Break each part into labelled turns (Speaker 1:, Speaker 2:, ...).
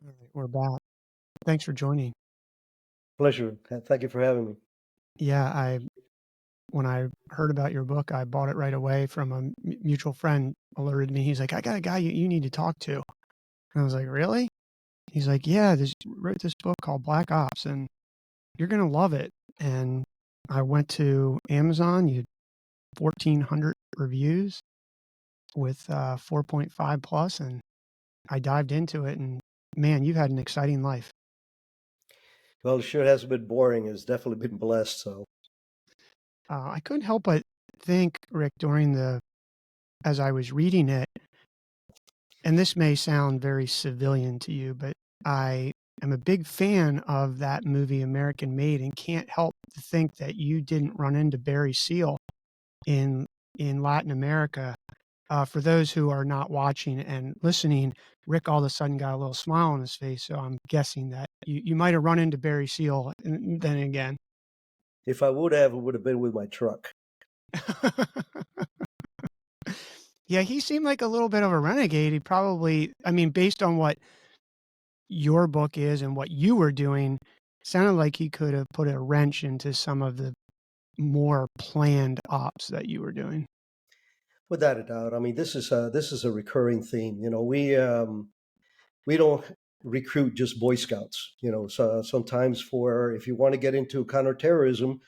Speaker 1: All right, we're back. Thanks for joining.
Speaker 2: Pleasure. Thank you for having me.
Speaker 1: Yeah, when I heard about your book, I bought it right away from a mutual friend alerted me. He's like, I got a guy you need to talk to. And I was like, really? He's like, yeah, this wrote this book called Black Ops and you're going to love it. And I went to Amazon, you had 1,400 reviews with 4.5 plus, and I dived into it. And man, you've had an exciting life.
Speaker 2: Well, it sure hasn't been boring. It's definitely been blessed. So,
Speaker 1: I couldn't help but think, Rick, as I was reading it, and this may sound very civilian to you, but I am a big fan of that movie American Made and can't help to think that you didn't run into Barry Seal in Latin America. For those who are not watching and listening, Rick all of a sudden got a little smile on his face, so I'm guessing that you might have run into Barry Seal then again.
Speaker 2: if I would have, it would have been with my truck.
Speaker 1: Yeah, he seemed like a little bit of a renegade. He probably, I mean, based on what your book is and what you were doing, sounded like he could have put a wrench into some of the more planned ops that you were doing.
Speaker 2: Without a doubt. I mean, this is a recurring theme. We don't recruit just Boy Scouts. So sometimes for if you want to get into counterterrorism,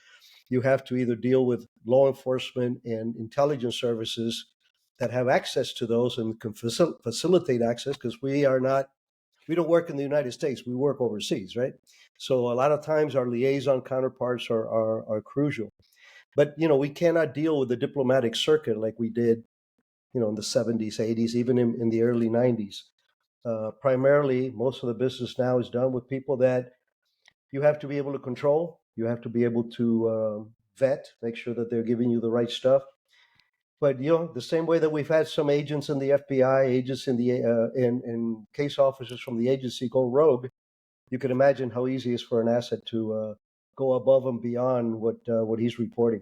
Speaker 2: you have to either deal with law enforcement and intelligence services that have access to those and can facilitate access because we don't work in the United States. We work overseas, right? So a lot of times our liaison counterparts are crucial. But we cannot deal with the diplomatic circuit like we did, in the 70s, 80s, even in the early 90s. Primarily, most of the business now is done with people that you have to be able to control. You have to be able to vet, make sure that they're giving you the right stuff. But the same way that we've had some agents in the FBI, agents in the and case officers from the agency go rogue, you can imagine how easy it is for an asset to go above and beyond what he's reporting.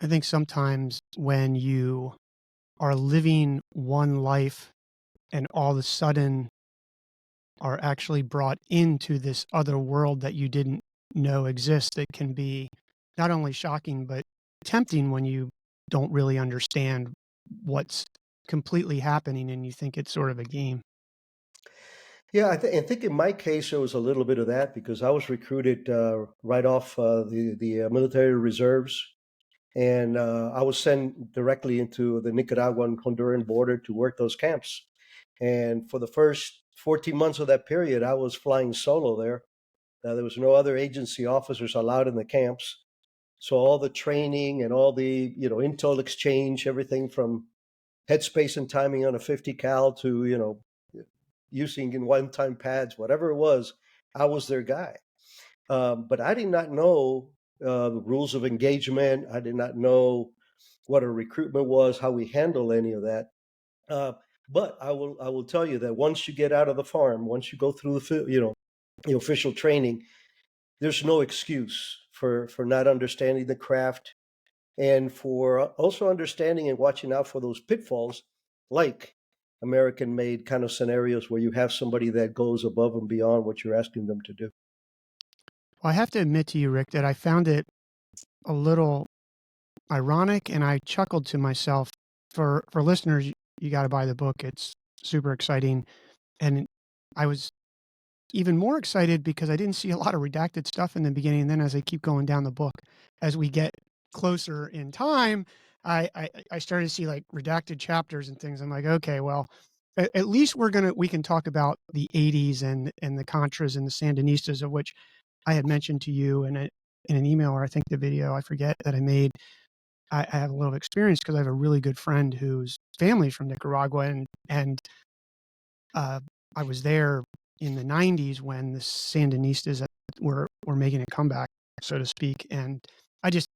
Speaker 1: I think sometimes when you are living one life and all of a sudden are actually brought into this other world that you didn't know exists, it can be not only shocking, but tempting when you don't really understand what's completely happening and you think it's sort of a game.
Speaker 2: Yeah, I think in my case it was a little bit of that because I was recruited right off the military reserves, and I was sent directly into the Nicaraguan Honduran border to work those camps. And for the first 14 months of that period, I was flying solo there. There was no other agency officers allowed in the camps. So all the training and all the intel exchange, everything from headspace and timing on a 50 cal to using in one-time pads, whatever it was, I was their guy. But I did not know the rules of engagement. I did not know what a recruitment was, how we handle any of that. Uh, but I will tell you that once you get out of the farm, once you go through the official training, there's no excuse for not understanding the craft and for also understanding and watching out for those pitfalls like American made kind of scenarios where you have somebody that goes above and beyond what you're asking them to do.
Speaker 1: Well, I have to admit to you, Rick, that I found it a little ironic and I chuckled to myself. For listeners, you got to buy the book. It's super exciting. And I was even more excited because I didn't see a lot of redacted stuff in the beginning. And then as I keep going down the book, as we get closer in time, I started to see like redacted chapters and things. I'm like, okay, well, at least we can talk about the 80s and the Contras and the Sandinistas, of which I had mentioned to you in an email, or I think the video, I forget, that I made. I have a little experience because I have a really good friend whose family is from Nicaragua, and uh, I was there in the 90s when the Sandinistas were making a comeback, so to speak. And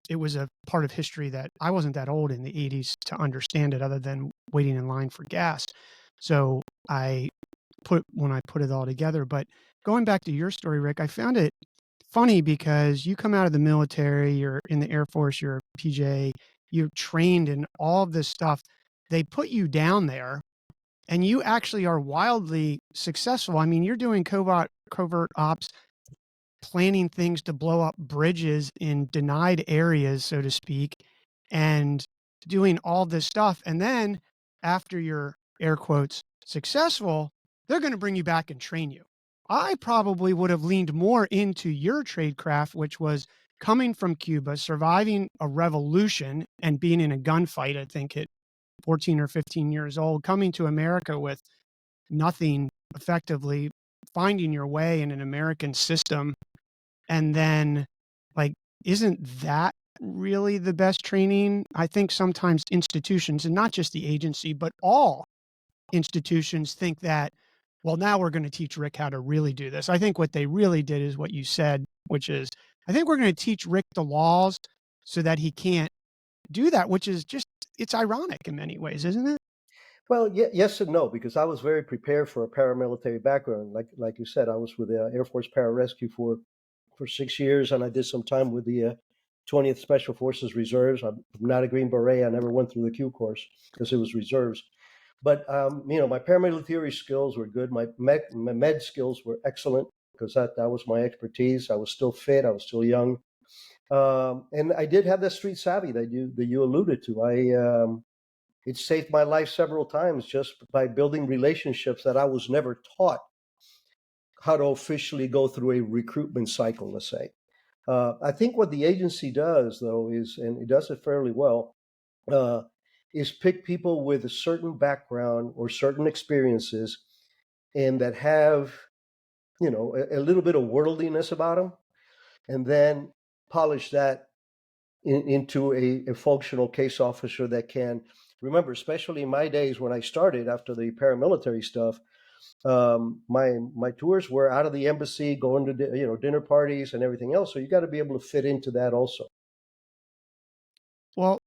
Speaker 1: it was a part of history that I wasn't that old in the 80s to understand it other than waiting in line for gas. So when I put it all together, but going back to your story, Rick, I found it funny because you come out of the military, you're in the Air Force, you're a PJ, you're trained in all of this stuff. They put you down there and you actually are wildly successful. I mean, you're doing covert ops, planning things to blow up bridges in denied areas, so to speak, and doing all this stuff. And then after you're air quotes successful, they're going to bring you back and train you. I probably would have leaned more into your tradecraft, which was coming from Cuba, surviving a revolution and being in a gunfight, I think at 14 or 15 years old, coming to America with nothing effectively, finding your way in an American system. And then, like, isn't that really the best training? I think sometimes institutions, and not just the agency, but all institutions think that, well, now we're going to teach Ric how to really do this. I think what they really did is what you said, which is, I think we're going to teach Ric the laws so that he can't do that, which is just, it's ironic in many ways, isn't it?
Speaker 2: Well, yes and no, because I was very prepared for a paramilitary background. Like you said, I was with the Air Force Pararescue for 6 years, and I did some time with the 20th Special Forces Reserves. I'm not a Green Beret. I never went through the Q course because it was reserves. But my paramilitary skills were good. My med skills were excellent because that was my expertise. I was still fit. I was still young, and I did have that street savvy that you alluded to. It saved my life several times just by building relationships that I was never taught how to officially go through a recruitment cycle, let's say. I think what the agency does, though, is, and it does it fairly well, uh, is pick people with a certain background or certain experiences and that have, a little bit of worldliness about them, and then polish that into a functional case officer that can remember, especially in my days when I started after the paramilitary stuff. My tours were out of the embassy, going to dinner parties and everything else. So you got to be able to fit into that also.
Speaker 1: Well,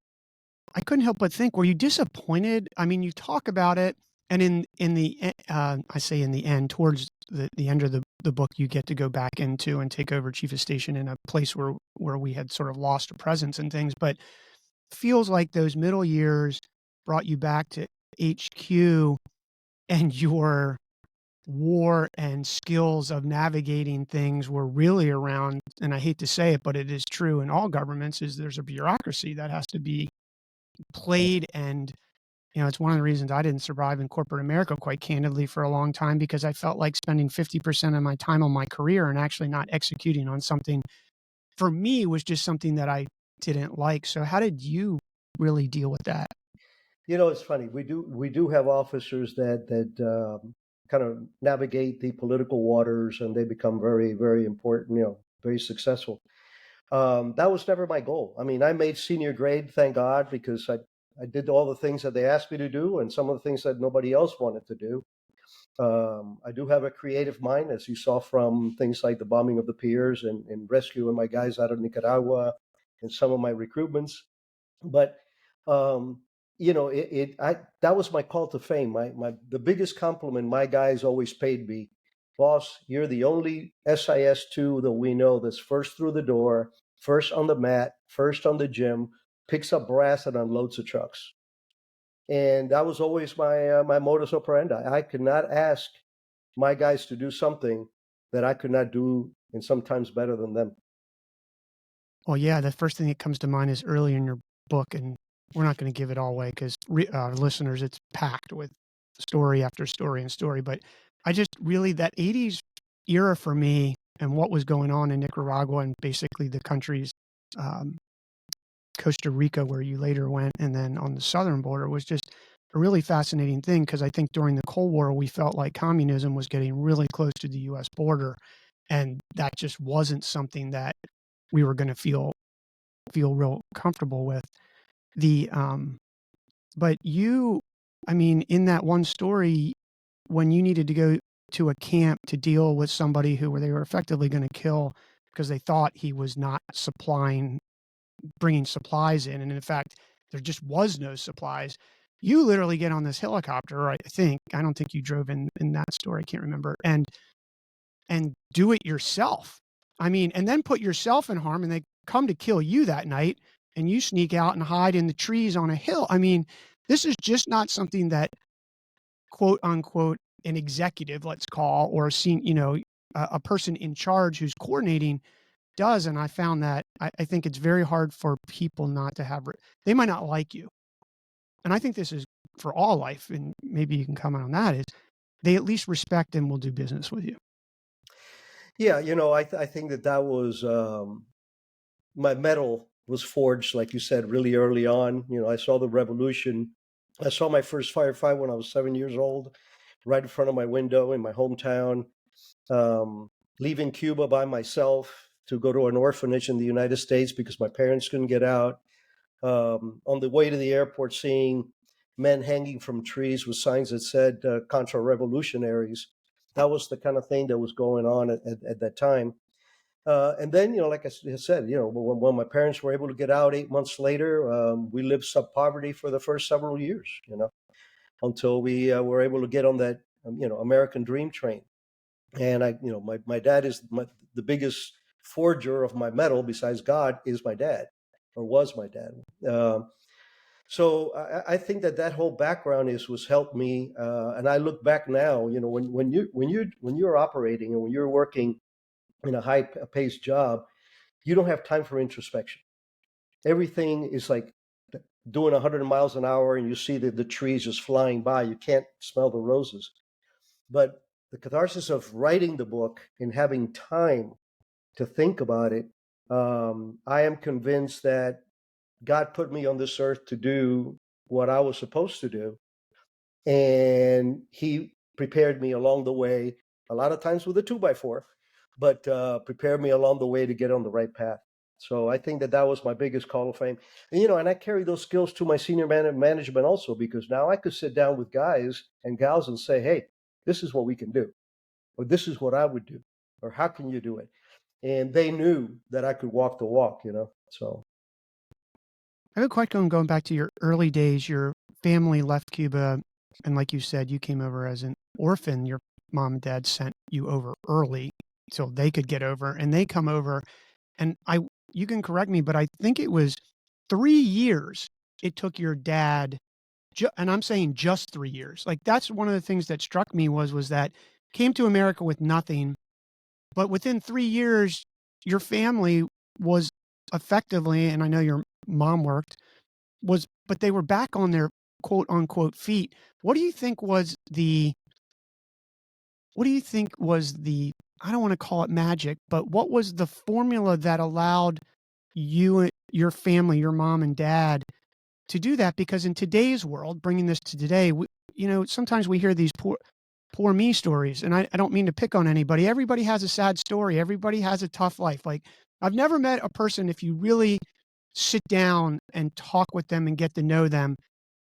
Speaker 1: I couldn't help but think, were you disappointed? I mean, you talk about it, and in the I say in the end, towards the end of the book, you get to go back into and take over chief of station in a place where we had sort of lost a presence and things. But feels like those middle years brought you back to HQ, and your war and skills of navigating things were really around. And I hate to say it, but it is true in all governments, is there's a bureaucracy that has to be played. And it's one of the reasons I didn't survive in corporate America, quite candidly, for a long time, because I felt like spending 50% of my time on my career and actually not executing on something, for me, was just something that I didn't like. So how did you really deal with that?
Speaker 2: It's funny. We do have officers that kind of navigate the political waters, and they become very very important. Very successful. That was never my goal. I mean, I made senior grade, thank God, because I did all the things that they asked me to do, and some of the things that nobody else wanted to do. I do have a creative mind, as you saw from things like the bombing of the piers and rescuing my guys out of Nicaragua, and some of my recruitments. But um, I that was my call to fame. My the biggest compliment my guys always paid me, boss. You're the only SIS-2 that we know that's first through the door, first on the mat, first on the gym, picks up brass and unloads the trucks. And that was always my modus operandi. I could not ask my guys to do something that I could not do, and sometimes better than them.
Speaker 1: Well, yeah, the first thing that comes to mind is early in your book, and we're not going to give it all away because listeners, it's packed with story after story and story. But I just really, that 80s era for me and what was going on in Nicaragua and basically the countries, um, Costa Rica, where you later went, and then on the southern border, was just a really fascinating thing, because I think during the Cold War, we felt like communism was getting really close to the US border. And that just wasn't something that we were going to feel real comfortable with. The but you, I mean, in that one story, when you needed to go to a camp to deal with somebody who they were effectively going to kill because they thought he was not bringing supplies in, and in fact there just was no supplies. You literally get on this helicopter, I don't think you drove in that story, I can't remember, and do it yourself. I mean, and then put yourself in harm, and they come to kill you that night, and you sneak out and hide in the trees on a hill. I mean, this is just not something that quote unquote an executive, let's call, or a person in charge who's coordinating does. And I found that I think it's very hard for people not to have, they might not like you. And I think this is for all life, and maybe you can comment on that, is they at least respect and will do business with you.
Speaker 2: Yeah, I think that was my metal was forged, like you said, really early on. I saw the revolution. I saw my first firefight when I was 7 years old, right in front of my window in my hometown. Leaving Cuba by myself to go to an orphanage in the United States because my parents couldn't get out. On the way to the airport, seeing men hanging from trees with signs that said "contra-revolutionaries." That was the kind of thing that was going on at that time. And then, like I said, when my parents were able to get out 8 months later, we lived sub-poverty for the first several years, until we were able to get on that, American dream train. And my dad is the biggest forger of my metal besides God is my dad, or was my dad. So I think that whole background was helped me. And I look back now, when you're operating and when you're working in a high-paced job, you don't have time for introspection. Everything is like doing 100 miles an hour, and you see the trees just flying by. You can't smell the roses. But the catharsis of writing the book and having time to think about it, I am convinced that God put me on this earth to do what I was supposed to do. And he prepared me along the way, a lot of times with a 2x4, but prepared me along the way to get on the right path. So I think that was my biggest call of fame. And I carry those skills to my senior management also, because now I could sit down with guys and gals and say, hey, this is what we can do, or this is what I would do, or how can you do it? And they knew that I could walk the walk, so.
Speaker 1: I have a question going back to your early days. Your family left Cuba, and like you said, you came over as an orphan. Your mom and dad sent you over early so they could get over, and they come over. And you can correct me, but I think it was 3 years it took your dad, and I'm saying just 3 years. Like that's one of the things that struck me was that came to America with nothing, but within 3 years, your family was effectively, and I know your mom worked, but they were back on their quote unquote feet. What do you think was the, I don't want to call it magic, but what was the formula that allowed you, your family, your mom and dad to do that? Because in today's world, bringing this to today, sometimes we hear these poor me stories, and I don't mean to pick on anybody. Everybody has a sad story. Everybody has a tough life. Like I've never met a person, if you really sit down and talk with them and get to know them,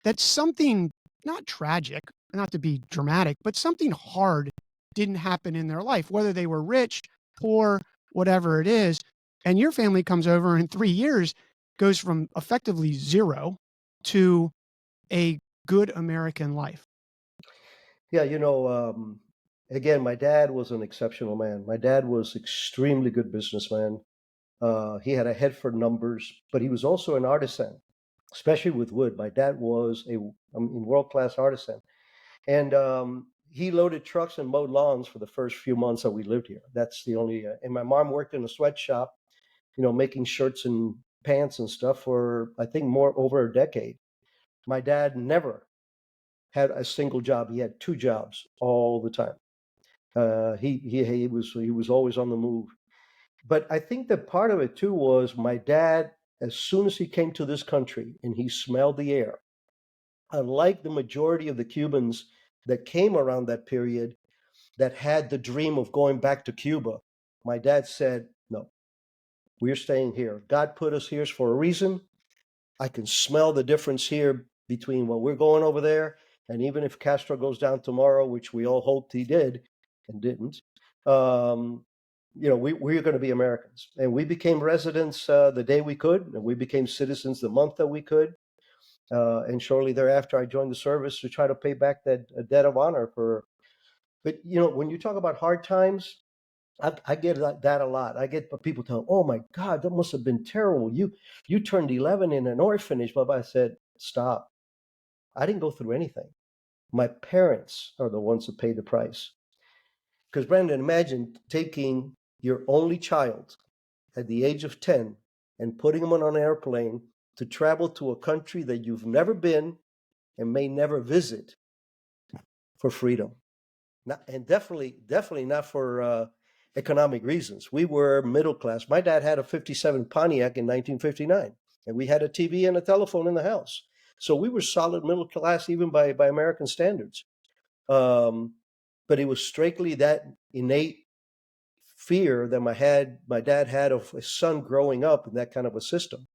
Speaker 1: that's something not tragic, not to be dramatic, but something hard didn't happen in their life, whether they were rich, poor, whatever it is. And your family comes over in 3 years, goes from effectively zero to a good American life.
Speaker 2: Yeah, again, my dad was an exceptional man. My dad was extremely good businessman. He had a head for numbers, but he was also an artisan, especially with wood. My dad was a world-class artisan, and he loaded trucks and mowed lawns for the first few months that we lived here. That's the only. And my mom worked in a sweatshop, making shirts and pants and stuff for I think more over a decade. My dad never had a single job. He had two jobs all the time. He was always on the move. But I think that part of it too was my dad. As soon as he came to this country and he smelled the air, unlike the majority of the Cubans that came around that period that had the dream of going back to Cuba, my dad said, "No, we're staying here. God put us here for a reason. I can smell the difference here between what we're going over there, and even if Castro goes down tomorrow, which we all hoped he did and didn't, um, we're going to be Americans." And we became residents the day we could, and we became citizens the month that we could. And shortly thereafter, I joined the service to try to pay back that debt of honor for. But when you talk about hard times, I get that a lot. I get people telling, "Oh my God, that must have been terrible. You turned 11 in an orphanage." But I said, "Stop. I didn't go through anything. My parents are the ones that paid the price. Because, Brandon, imagine taking your only child at the age of 10 and putting them on an airplane to travel to a country that you've never been and may never visit for freedom. Not, and definitely not for economic reasons. We were middle class. My dad had a 57 Pontiac in 1959, and we had a TV and a telephone in the house. So we were solid middle class, even by American standards. But it was strictly that innate fear that my dad had of his son growing up in that kind of a system.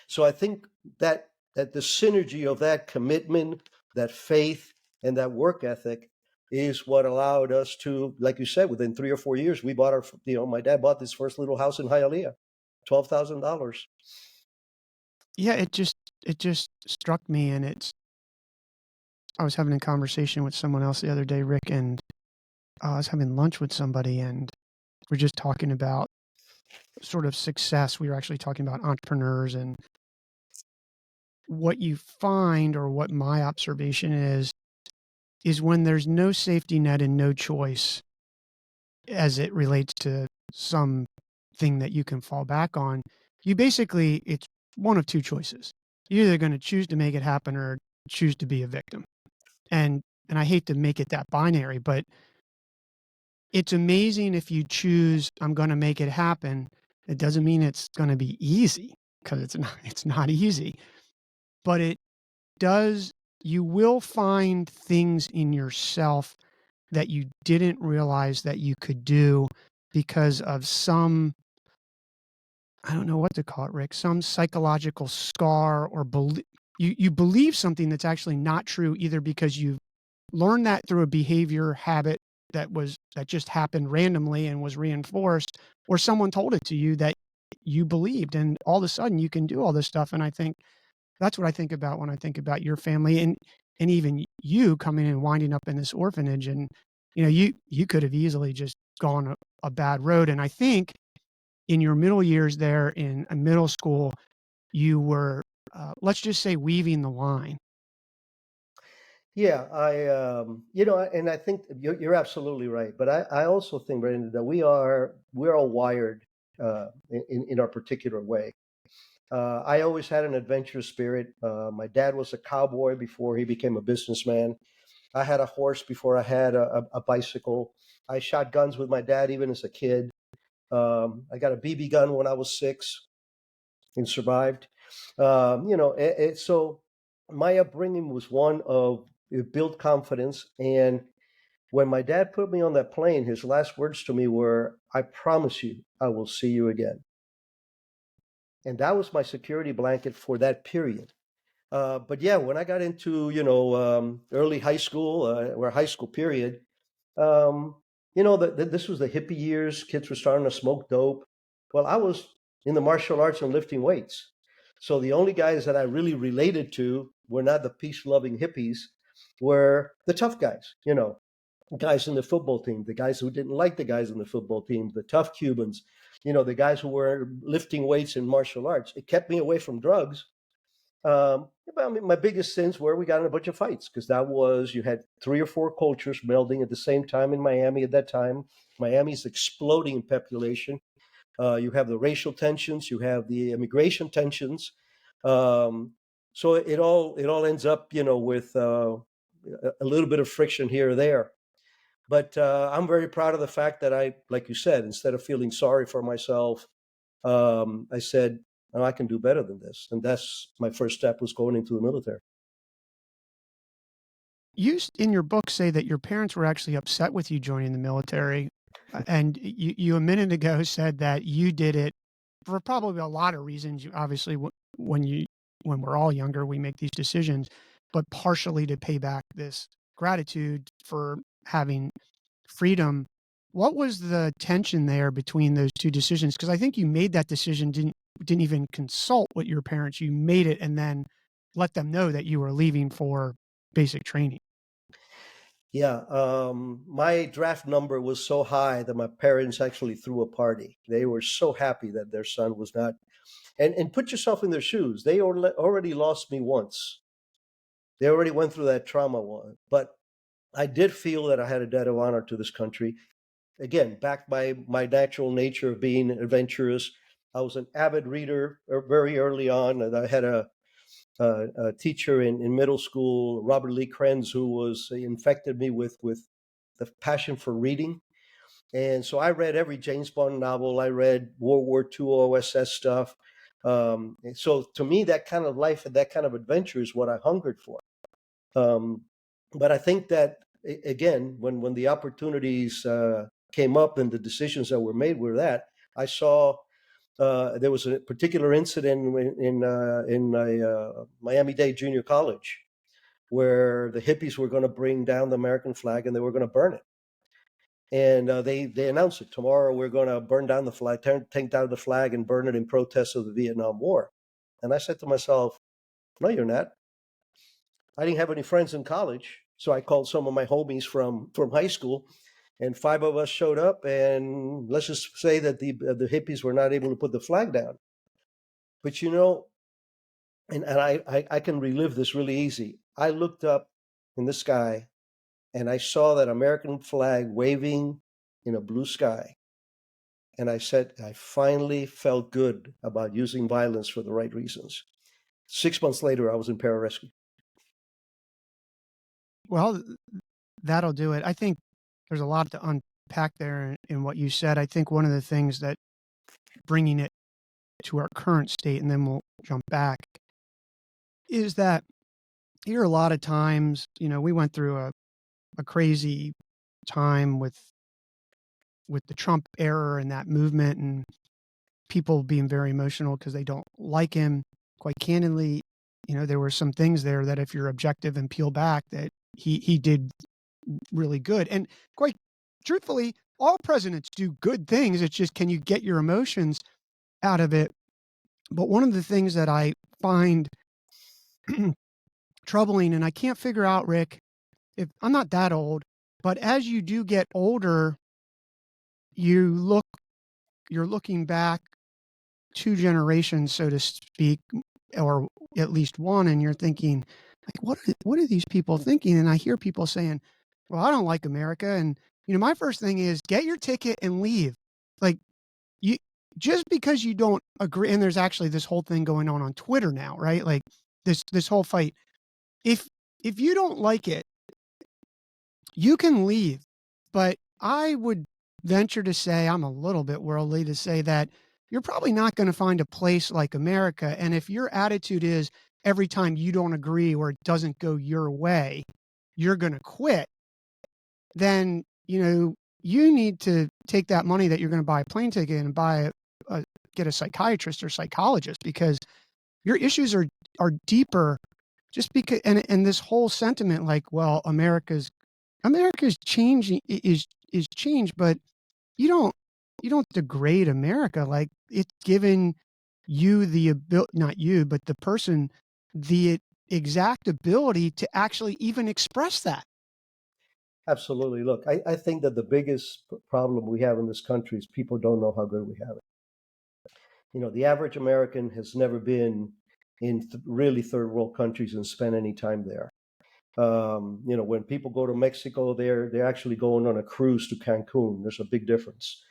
Speaker 2: So I think that the synergy of that commitment, that faith, and that work ethic is what allowed us to, like you said, within 3 or 4 years, we bought my dad bought this first little house in Hialeah, $12,000.
Speaker 1: Yeah, it just struck me, and I was having a conversation with someone else the other day, Rick, and I was having lunch with somebody, and we're just talking about sort of success. We were actually talking about entrepreneurs, and what you find, or what my observation is when there's no safety net and no choice as it relates to some thing that you can fall back on, it's one of two choices. You're either going to choose to make it happen or choose to be a victim. And I hate to make it that binary, but it's amazing if you choose, I'm going to make it happen. It doesn't mean it's going to be easy, because it's not easy, but it does, you will find things in yourself that you didn't realize that you could do because of some, I don't know what to call it, Rick, some psychological scar, or you believe something that's actually not true, either because you've learned that through a behavior habit that just happened randomly and was reinforced, or someone told it to you that you believed, and all of a sudden you can do all this stuff. And I think that's what I think about when I think about your family, and even you coming and winding up in this orphanage. And you could have easily just gone a bad road. And I think in your middle years there in a middle school, you were, let's just say, weaving the line.
Speaker 2: Yeah, and I think you're absolutely right. But I also think, Brandon, that we're all wired in our particular way. I always had an adventurous spirit. My dad was a cowboy before he became a businessman. I had a horse before I had a bicycle. I shot guns with my dad even as a kid. I got a BB gun when I was 6 and survived. So my upbringing was one of it built confidence. And when my dad put me on that plane, his last words to me were, "I promise you, I will see you again." And that was my security blanket for that period. But yeah, when I got into early high school or high school period, um, this was the hippie years. Kids were starting to smoke dope. Well, I was in the martial arts and lifting weights. So the only guys that I really related to were not the peace-loving hippies, were the tough guys. Guys in the football team, the guys who didn't like the guys in the football team, the tough Cubans, the guys who were lifting weights in martial arts. It kept me away from drugs. But I mean, my biggest sins were we got in a bunch of fights because you had 3 or 4 cultures melding at the same time in Miami at that time. Miami's exploding in population. You have the racial tensions, you have the immigration tensions. So it all ends up, with a little bit of friction here or there. But I'm very proud of the fact that like you said, instead of feeling sorry for myself, I said, "Oh, I can do better than this." And that's my first step was going into the military.
Speaker 1: You, in your book, say that your parents were actually upset with you joining the military. And you a minute ago said that you did it for probably a lot of reasons. You obviously, when we're all younger, we make these decisions, but partially to pay back this gratitude for having freedom. What was the tension there between those two decisions? Because I think you made that decision, didn't even consult with your parents. You made it and then let them know that you were leaving for basic training.
Speaker 2: Yeah, my draft number was so high that my parents actually threw a party. They were so happy that their son was not. And put yourself in their shoes. They already lost me once. They already went through that trauma. But I did feel that I had a debt of honor to this country. Again, backed by my natural nature of being adventurous. I was an avid reader very early on. And I had a teacher in middle school, Robert Lee Krenz, who was infected me with the passion for reading. And so I read every James Bond novel. I read World War II OSS stuff. So to me, that kind of life and that kind of adventure is what I hungered for. But I think that, again, when the opportunities came up and the decisions that were made were that, I saw there was a particular incident in my Miami-Dade Junior College where the hippies were going to bring down the American flag and they were going to burn it. And they announced it. Tomorrow we're going to burn down the flag, take down the flag and burn it in protest of the Vietnam War. And I said to myself, no, you're not. I didn't have any friends in college. So I called some of my homies from high school, and 5 of us showed up. And let's just say that the hippies were not able to put the flag down. But and I can relive this really easy. I looked up in the sky and I saw that American flag waving in a blue sky. And I said, I finally felt good about using violence for the right reasons. 6 months later, I was in pararescue.
Speaker 1: Well, that'll do it. I think there's a lot to unpack there in what you said. I think one of the things that bringing it to our current state, and then we'll jump back, is that here a lot of times, we went through a crazy time with the Trump era and that movement and people being very emotional because they don't like him. Quite candidly, there were some things there that if you're objective and peel back that he did really good. And quite truthfully, all presidents do good things. It's just, can you get your emotions out of it? But one of the things that I find troubling, and I can't figure out, Ric, if I'm not that old, but as you do get older, you're looking back 2 generations, so to speak, or at least one, and you're thinking, like, what are these people thinking? And I hear people saying, well, I don't like America. And, my first thing is get your ticket and leave. Like, you, just because you don't agree, and there's actually this whole thing going on Twitter now, right? Like this whole fight. If you don't like it, you can leave. But I would venture to say, I'm a little bit worldly to say that you're probably not going to find a place like America. And if your attitude is every time you don't agree or it doesn't go your way, you're going to quit, then, you need to take that money that you're going to buy a plane ticket and get a psychiatrist or psychologist, because your issues are deeper. Just because, and this whole sentiment, like, well, America's changing is change, but you don't degrade America. Like, it's given you the ability, not you, but the person, the exact ability to actually even express that.
Speaker 2: Absolutely. Look, I think that the biggest problem we have in this country is people don't know how good we have it. The average American has never been in really third world countries and spent any time there. When people go to Mexico, they're actually going on a cruise to Cancun. There's a big difference.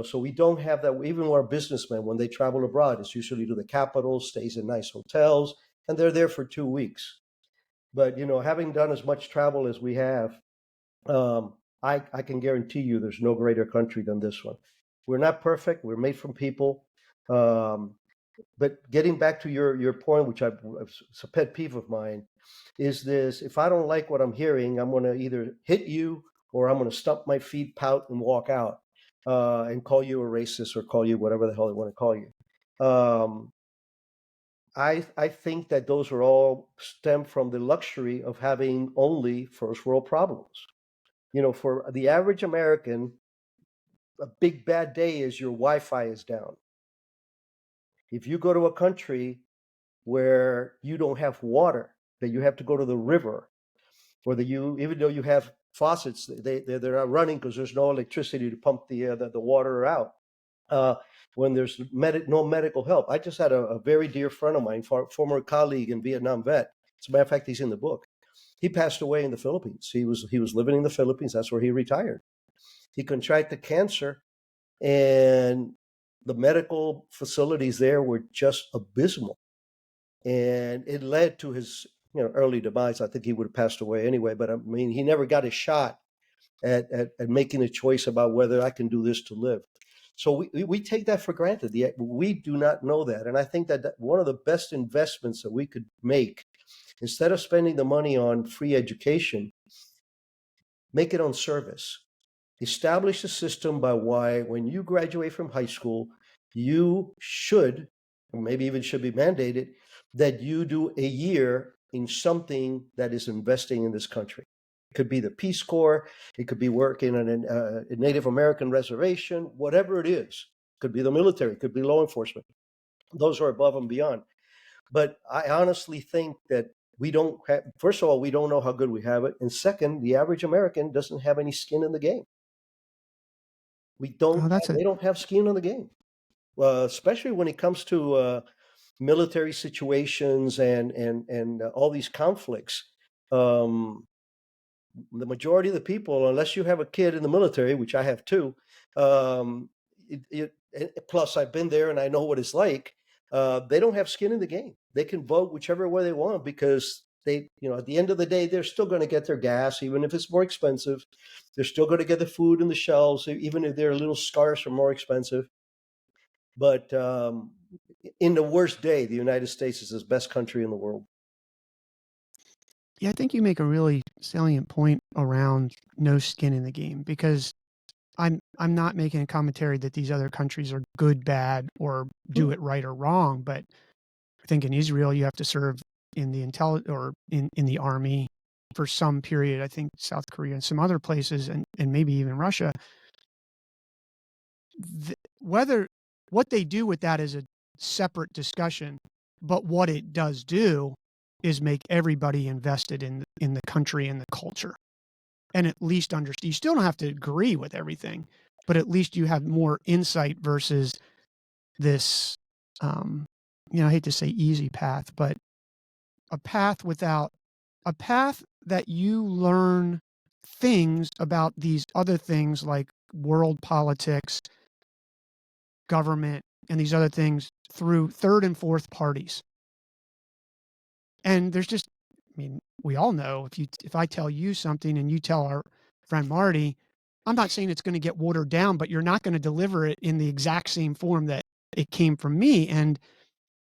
Speaker 2: So we don't have that. Even our businessmen, when they travel abroad, it's usually to the capital, stays in nice hotels, and they're there for 2 weeks. But having done as much travel as we have, I can guarantee you there's no greater country than this one. We're not perfect. We're made from people. But getting back to your point, which it's a pet peeve of mine, is this: if I don't like what I'm hearing, I'm going to either hit you or I'm going to stump my feet, pout, and walk out, and call you a racist or call you whatever the hell they want to call you. I think that those are all stem from the luxury of having only first world problems. For the average American, a big bad day is your Wi-Fi is down. If you go to a country where you don't have water, that you have to go to the river, or that even though you have faucets, they're not running because there's no electricity to pump the water out. When there's no medical help. I just had a very dear friend of mine, former colleague and Vietnam vet, As a matter of fact, he's in the book. He passed away in the Philippines. He was living in the Philippines. That's where he retired. He contracted cancer, and the medical facilities there were just abysmal, and it led to his early demise. I think he would have passed away anyway, but I mean, he never got a shot at making a choice about whether I can do this to live. So we take that for granted. We do not know that. And I think that one of the best investments that we could make, instead of spending the money on free education, make it on service. Establish a system by why when you graduate from high school, you should, or maybe even should be mandated, that you do a year in something that is investing in this country. It could be the Peace Corps. It could be working on a Native American reservation, whatever it is. It could be the military. It could be law enforcement. Those are above and beyond. But I honestly think that we don't have, first of all, we don't know how good we have it. And second, the average American doesn't have any skin in the game. They don't have skin in the game, especially when it comes to military situations and all these conflicts. The majority of the people, unless you have a kid in the military, which I have too, plus I've been there and I know what it's like. They don't have skin in the game. They can vote whichever way they want because they, at the end of the day, they're still going to get their gas, even if it's more expensive. They're still going to get the food in the shelves, even if they're a little scarce or more expensive. But in the worst day, the United States is the best country in the world.
Speaker 1: Yeah, I think you make a really salient point around no skin in the game, because I'm not making a commentary that these other countries are good, bad, or do it right or wrong. But I think in Israel, you have to serve in the in the army for some period. I think South Korea and some other places, and maybe even Russia. Whether what they do with that is a separate discussion, but what it does do is make everybody invested in the country and the culture, and at least understand. You still don't have to agree with everything, but at least you have more insight versus this. I hate to say easy path, but a path that you learn things about these other things like world politics, government, and these other things through third and fourth parties. And there's just, we all know if I tell you something and you tell our friend Marty, I'm not saying it's going to get watered down, but you're not going to deliver it in the exact same form that it came from me. And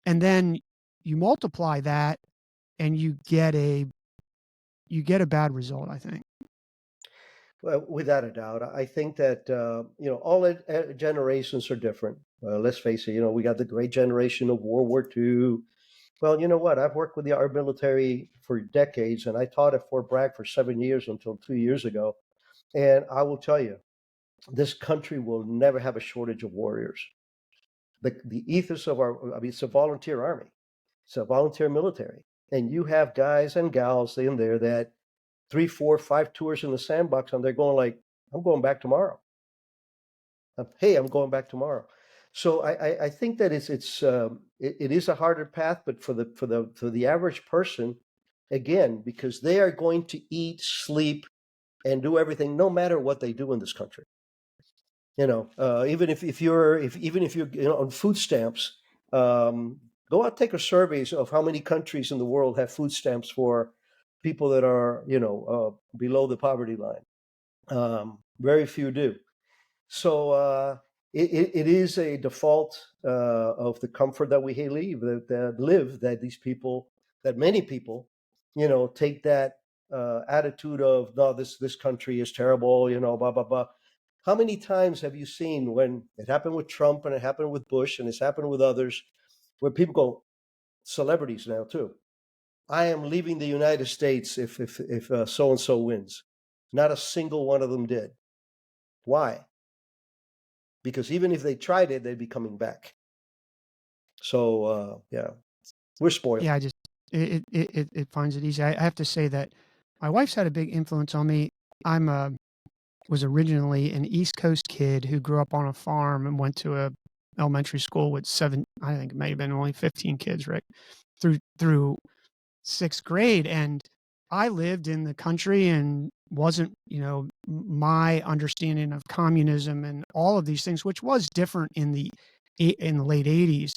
Speaker 1: then you multiply that and you get a bad result, I think.
Speaker 2: Well, without a doubt, I think that all generations are different. Let's face it. We got the great generation of World War II. Well, you know what? I've worked with our military for decades, and I taught at Fort Bragg for 7 years until 2 years ago. And I will tell you, this country will never have a shortage of warriors. The ethos of it's a volunteer army, it's a volunteer military, and you have guys and gals in there that 3, 4, 5 tours in the sandbox, and they're going like, I'm going back tomorrow. Hey, I'm going back tomorrow. So I think that it is a harder path, but for the average person, again, because they are going to eat, sleep, and do everything, no matter what they do in this country. Even if you're on food stamps, go out, take a survey of how many countries in the world have food stamps for people that are below the poverty line. Very few do. So it is a default of the comfort that we live that these people, that many people, take that attitude of, no, this country is terrible, blah blah blah. How many times have you seen, when it happened with Trump and it happened with Bush and it's happened with others, where people go, celebrities now too, I am leaving the United States if so and so wins? Not a single one of them did. Why? Because even if they tried it, they'd be coming back. So yeah, we're spoiled.
Speaker 1: Yeah, it finds it easy. I have to say that my wife's had a big influence on me. Was originally an East Coast kid who grew up on a farm and went to a elementary school with I think it may have been only 15 kids, right? Through 6th grade, and I lived in the country and wasn't, my understanding of communism and all of these things, which was different in the late 80s,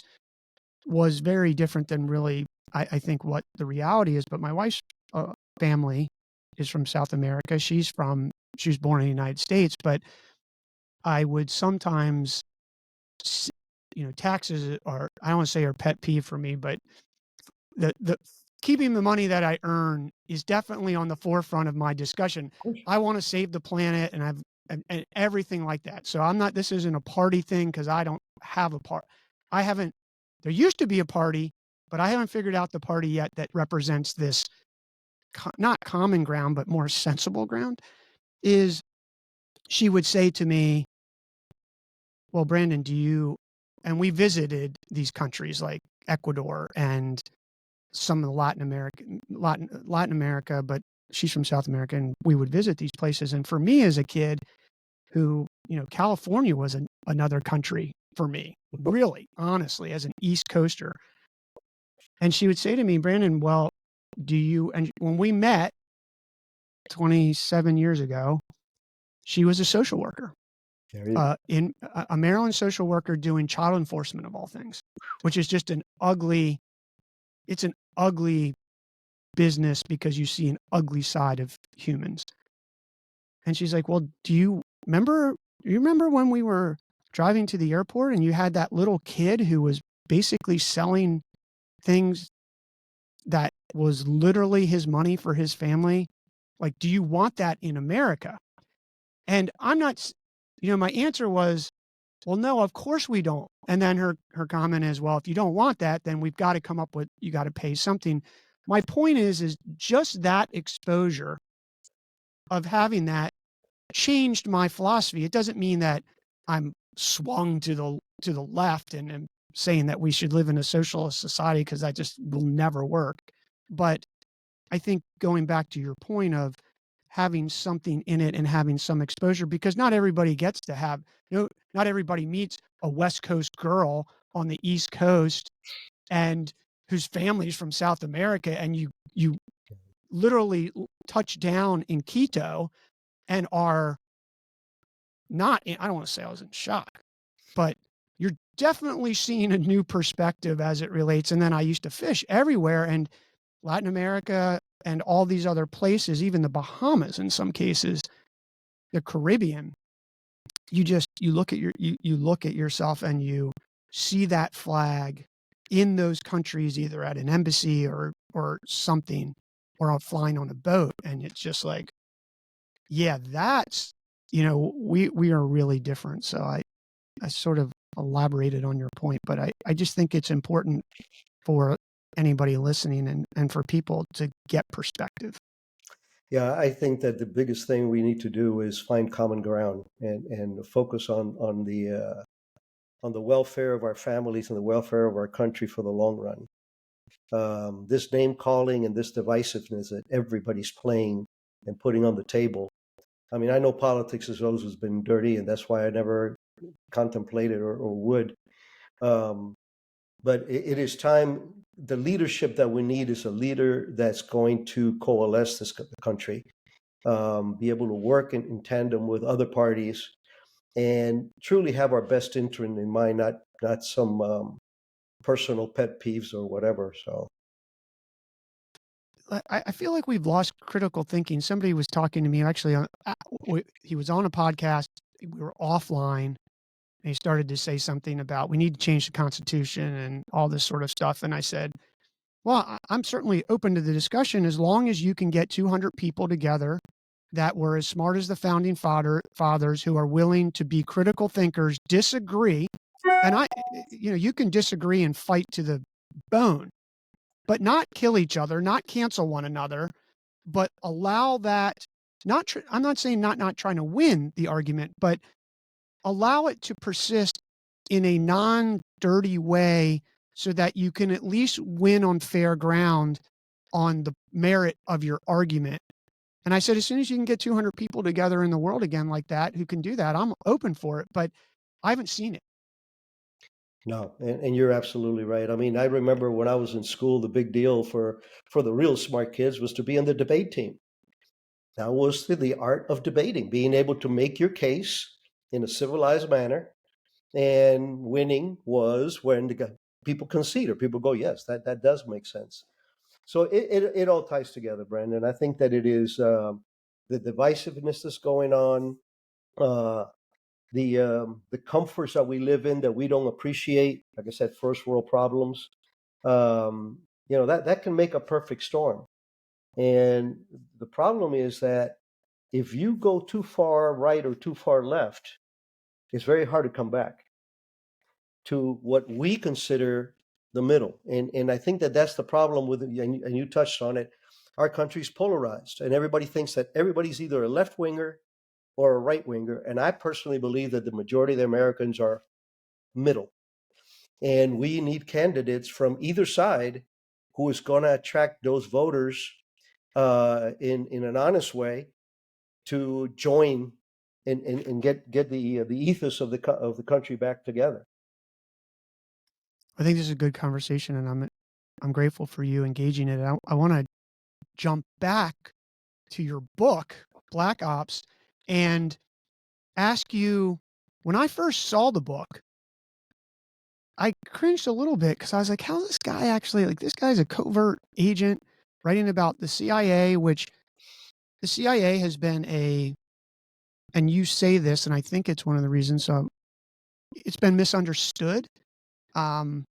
Speaker 1: was very different than really, I think, what the reality is. But my wife's family is from South America. She was born in the United States, but I would sometimes, taxes are, I don't want to say are pet peeve for me, but the keeping the money that I earn is definitely on the forefront of my discussion. I want to save the planet, and everything like that. So this isn't a party thing, because I don't have a part. I haven't, there used to be a party, but I haven't figured out the party yet that represents this, not common ground, but more sensible ground. Is she would say to me, well, Brandon, and we visited these countries like Ecuador and some of the Latin America, but she's from South America, and we would visit these places. And for me as a kid, who, California was another country for me, really, honestly, as an East Coaster. And she would say to me, Brandon, well, and when we met 27 years ago, she was a social worker, in a Maryland social worker doing child enforcement of all things, which is just it's an ugly business, because you see an ugly side of humans. And she's like, well, do you remember when we were driving to the airport and you had that little kid who was basically selling things that was literally his money for his family? Like, do you want that in America? And I'm not, my answer was, well, no, of course we don't. And then her comment is, well, if you don't want that, then we've got to come up with, you got to pay something. My point is just that exposure of having that changed my philosophy. It doesn't mean that I'm swung to the left and am saying that we should live in a socialist society, because that just will never work. But I think, going back to your point of having something in it and having some exposure, because not everybody gets to have, not everybody meets a West Coast girl on the East Coast and whose family is from South America, and you literally touch down in Quito and are not in, I don't want to say I was in shock, but you're definitely seeing a new perspective as it relates. And then I used to fish everywhere, and Latin America and all these other places, even the Bahamas in some cases, the Caribbean, you look at yourself and you see that flag in those countries, either at an embassy or something, or out flying on a boat. And it's just like, yeah, that's, we are really different. So I sort of elaborated on your point, but I just think it's important for anybody listening and for people to get perspective.
Speaker 2: Yeah, I think that the biggest thing we need to do is find common ground and focus on the welfare of our families and the welfare of our country for the long run. This name calling and this divisiveness that everybody's playing and putting on the table. I mean, I know politics has always been dirty, and that's why I never contemplated or would. But it is time. The leadership that we need is a leader that's going to coalesce this country, be able to work in tandem with other parties, and truly have our best interest in mind, not some personal pet peeves or whatever. So
Speaker 1: I feel like we've lost critical thinking. Somebody was talking to me, actually, he was on a podcast. We were offline, and he started to say something about we need to change the Constitution and all this sort of stuff. And I said, well, I'm certainly open to the discussion, as long as you can get 200 people together that were as smart as the founding fathers, who are willing to be critical thinkers, disagree. And you can disagree and fight to the bone, but not kill each other, not cancel one another, but allow that. I'm not saying not trying to win the argument, but allow it to persist in a non-dirty way, so that you can at least win on fair ground on the merit of your argument. And I said, as soon as you can get 200 people together in the world again like that, who can do that, I'm open for it, but I haven't seen it.
Speaker 2: No, and you're absolutely right. I mean, I remember when I was in school, the big deal for the real smart kids was to be in the debate team. That was the art of debating, being able to make your case in a civilized manner, and winning was when people concede or people go, yes, that does make sense. So it all ties together, Brandon. I think that it is the divisiveness that's going on, uh, the comforts that we live in that we don't appreciate. Like I said, first world problems. That can make a perfect storm. And the problem is that if you go too far right or too far left, it's very hard to come back to what we consider the middle. And I think that that's the problem with it. And you touched on it. Our country's polarized, and everybody thinks that everybody's either a left winger or a right winger. And I personally believe that the majority of the Americans are middle. And we need candidates from either side who is going to attract those voters in an honest way to join and get the ethos of the country back together.
Speaker 1: I think this is a good conversation, and I'm grateful for you engaging it. I want to jump back to your book, Black Ops, and ask you, when I first saw the book, I cringed a little bit because I was like, how's this guy actually, like, this guy's a covert agent writing about the CIA, which the CIA has been and you say this, and I think it's one of the reasons, so it's been misunderstood. Um,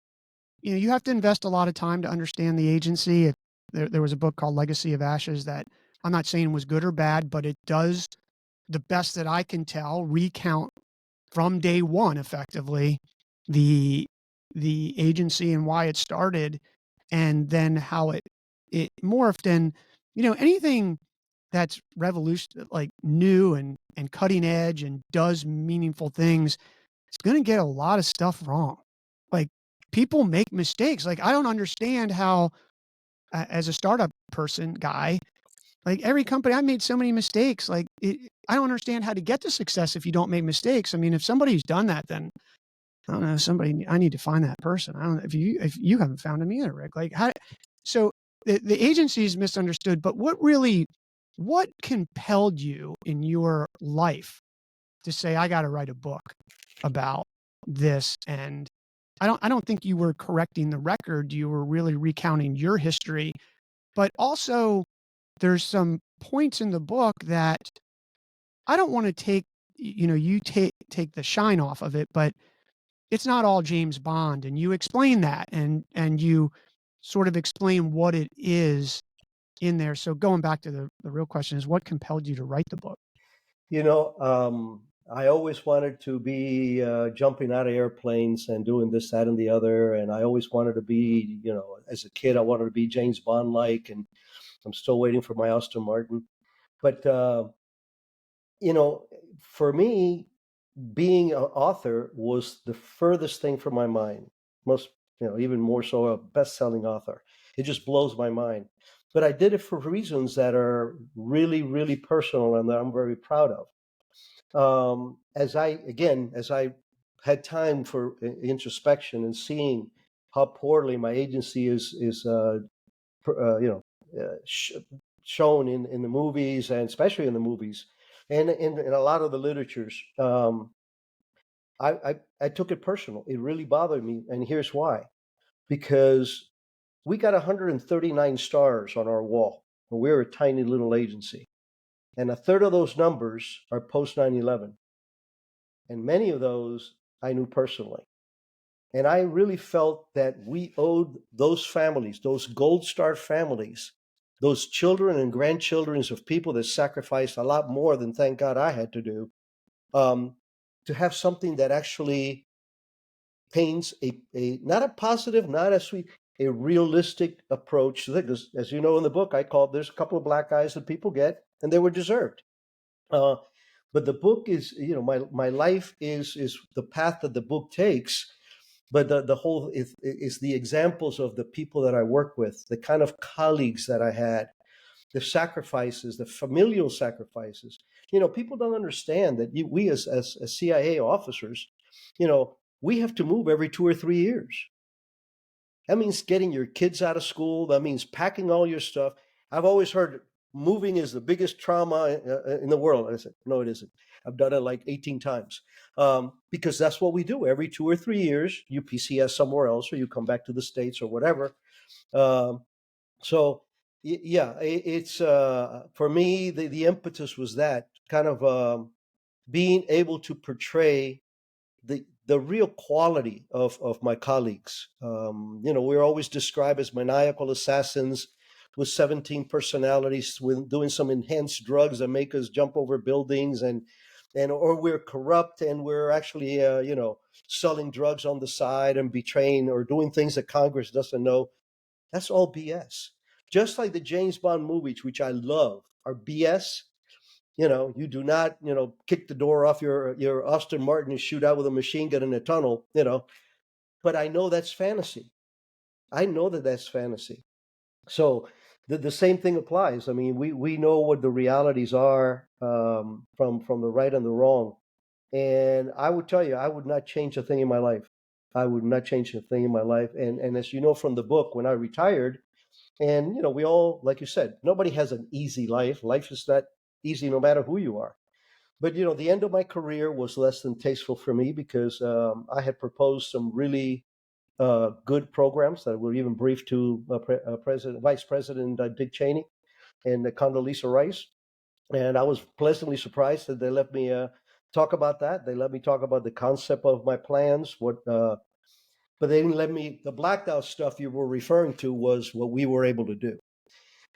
Speaker 1: you have to invest a lot of time to understand the agency. There was a book called Legacy of Ashes that I'm not saying was good or bad, but it does, the best that I can tell, recount from day one, effectively, the the agency and why it started, and then how it morphed. And anything that's revolution, like new and cutting edge and does meaningful things, it's going to get a lot of stuff wrong. Like, people make mistakes. Like, I don't understand how, as a startup person guy, like, every company, I made so many mistakes. Like, I don't understand how to get to success if you don't make mistakes. I mean, if somebody's done that, then I don't know, somebody, I need to find that person. I don't know if you haven't found him either, Rick. Like, how? So the agency is misunderstood, but what compelled you in your life to say, I got to write a book about this? And I don't think you were correcting the record. You were really recounting your history, but also there's some points in the book that I don't want to take, you take the shine off of it, but it's not all James Bond. And you explain that, and you sort of explain what it is in there. So going back to the real question is, what compelled you to write the book?
Speaker 2: You know, I always wanted to be jumping out of airplanes and doing this, that, and the other. And I always wanted to be, as a kid, I wanted to be James Bond like. And I'm still waiting for my Aston Martin. But, you know, for me, being an author was the furthest thing from my mind. Most, even more so a best-selling author. It just blows my mind. But I did it for reasons that are really, really personal and that I'm very proud of. As I had time for introspection and seeing how poorly my agency is you know shown in the movies, and especially in the movies and in a lot of the literatures, I took it personal. It really bothered me, and here's why. Because we got 139 stars on our wall, and we're a tiny little agency, and a third of those numbers are post 9/11. And many of those I knew personally. And I really felt that we owed those families, those Gold Star families, those children and grandchildren of people that sacrificed a lot more than, thank God, I had to do, um, to have something that actually paints a not a positive, not a sweet, a realistic approach. Because, as you know in the book, I called, there's a couple of black eyes that people get, and they were deserved. Uh, but the book is, my life is the path that the book takes. But the whole is the examples of the people that I work with, the kind of colleagues that I had, the sacrifices, the familial sacrifices. People don't understand that we as CIA officers, you know, we have to move every 2 or 3 years. That means getting your kids out of school. That means packing all your stuff. I've always heard moving is the biggest trauma in the world. I said, no, it isn't. I've done it like 18 times because that's what we do. Every 2 or 3 years, you PCS somewhere else or you come back to the States or whatever. Um, so, yeah, it's for me, the impetus was that kind of being able to portray the real quality of my colleagues. We're always described as maniacal assassins with 17 personalities, with doing some enhanced drugs that make us jump over buildings, and or we're corrupt and we're actually selling drugs on the side and betraying or doing things that Congress doesn't know. That's all BS. Just like the James Bond movies, which I love, are BS. You do not, kick the door off your Aston Martin and shoot out with a machine gun in a tunnel, But I know that's fantasy. I know that that's fantasy. So the same thing applies. I mean, we know what the realities are from the right and the wrong. And I would tell you, I would not change a thing in my life. I would not change a thing in my life. And as you know from the book, when I retired, and we all, like you said, nobody has an easy life. Life is not easy no matter who you are. But the end of my career was less than tasteful for me because I had proposed some really good programs that were even briefed to Vice President Dick Cheney and Condoleezza Rice, and I was pleasantly surprised that they let me talk about that. They let me talk about the concept of my plans. But they didn't let me. The blacked out stuff you were referring to was what we were able to do.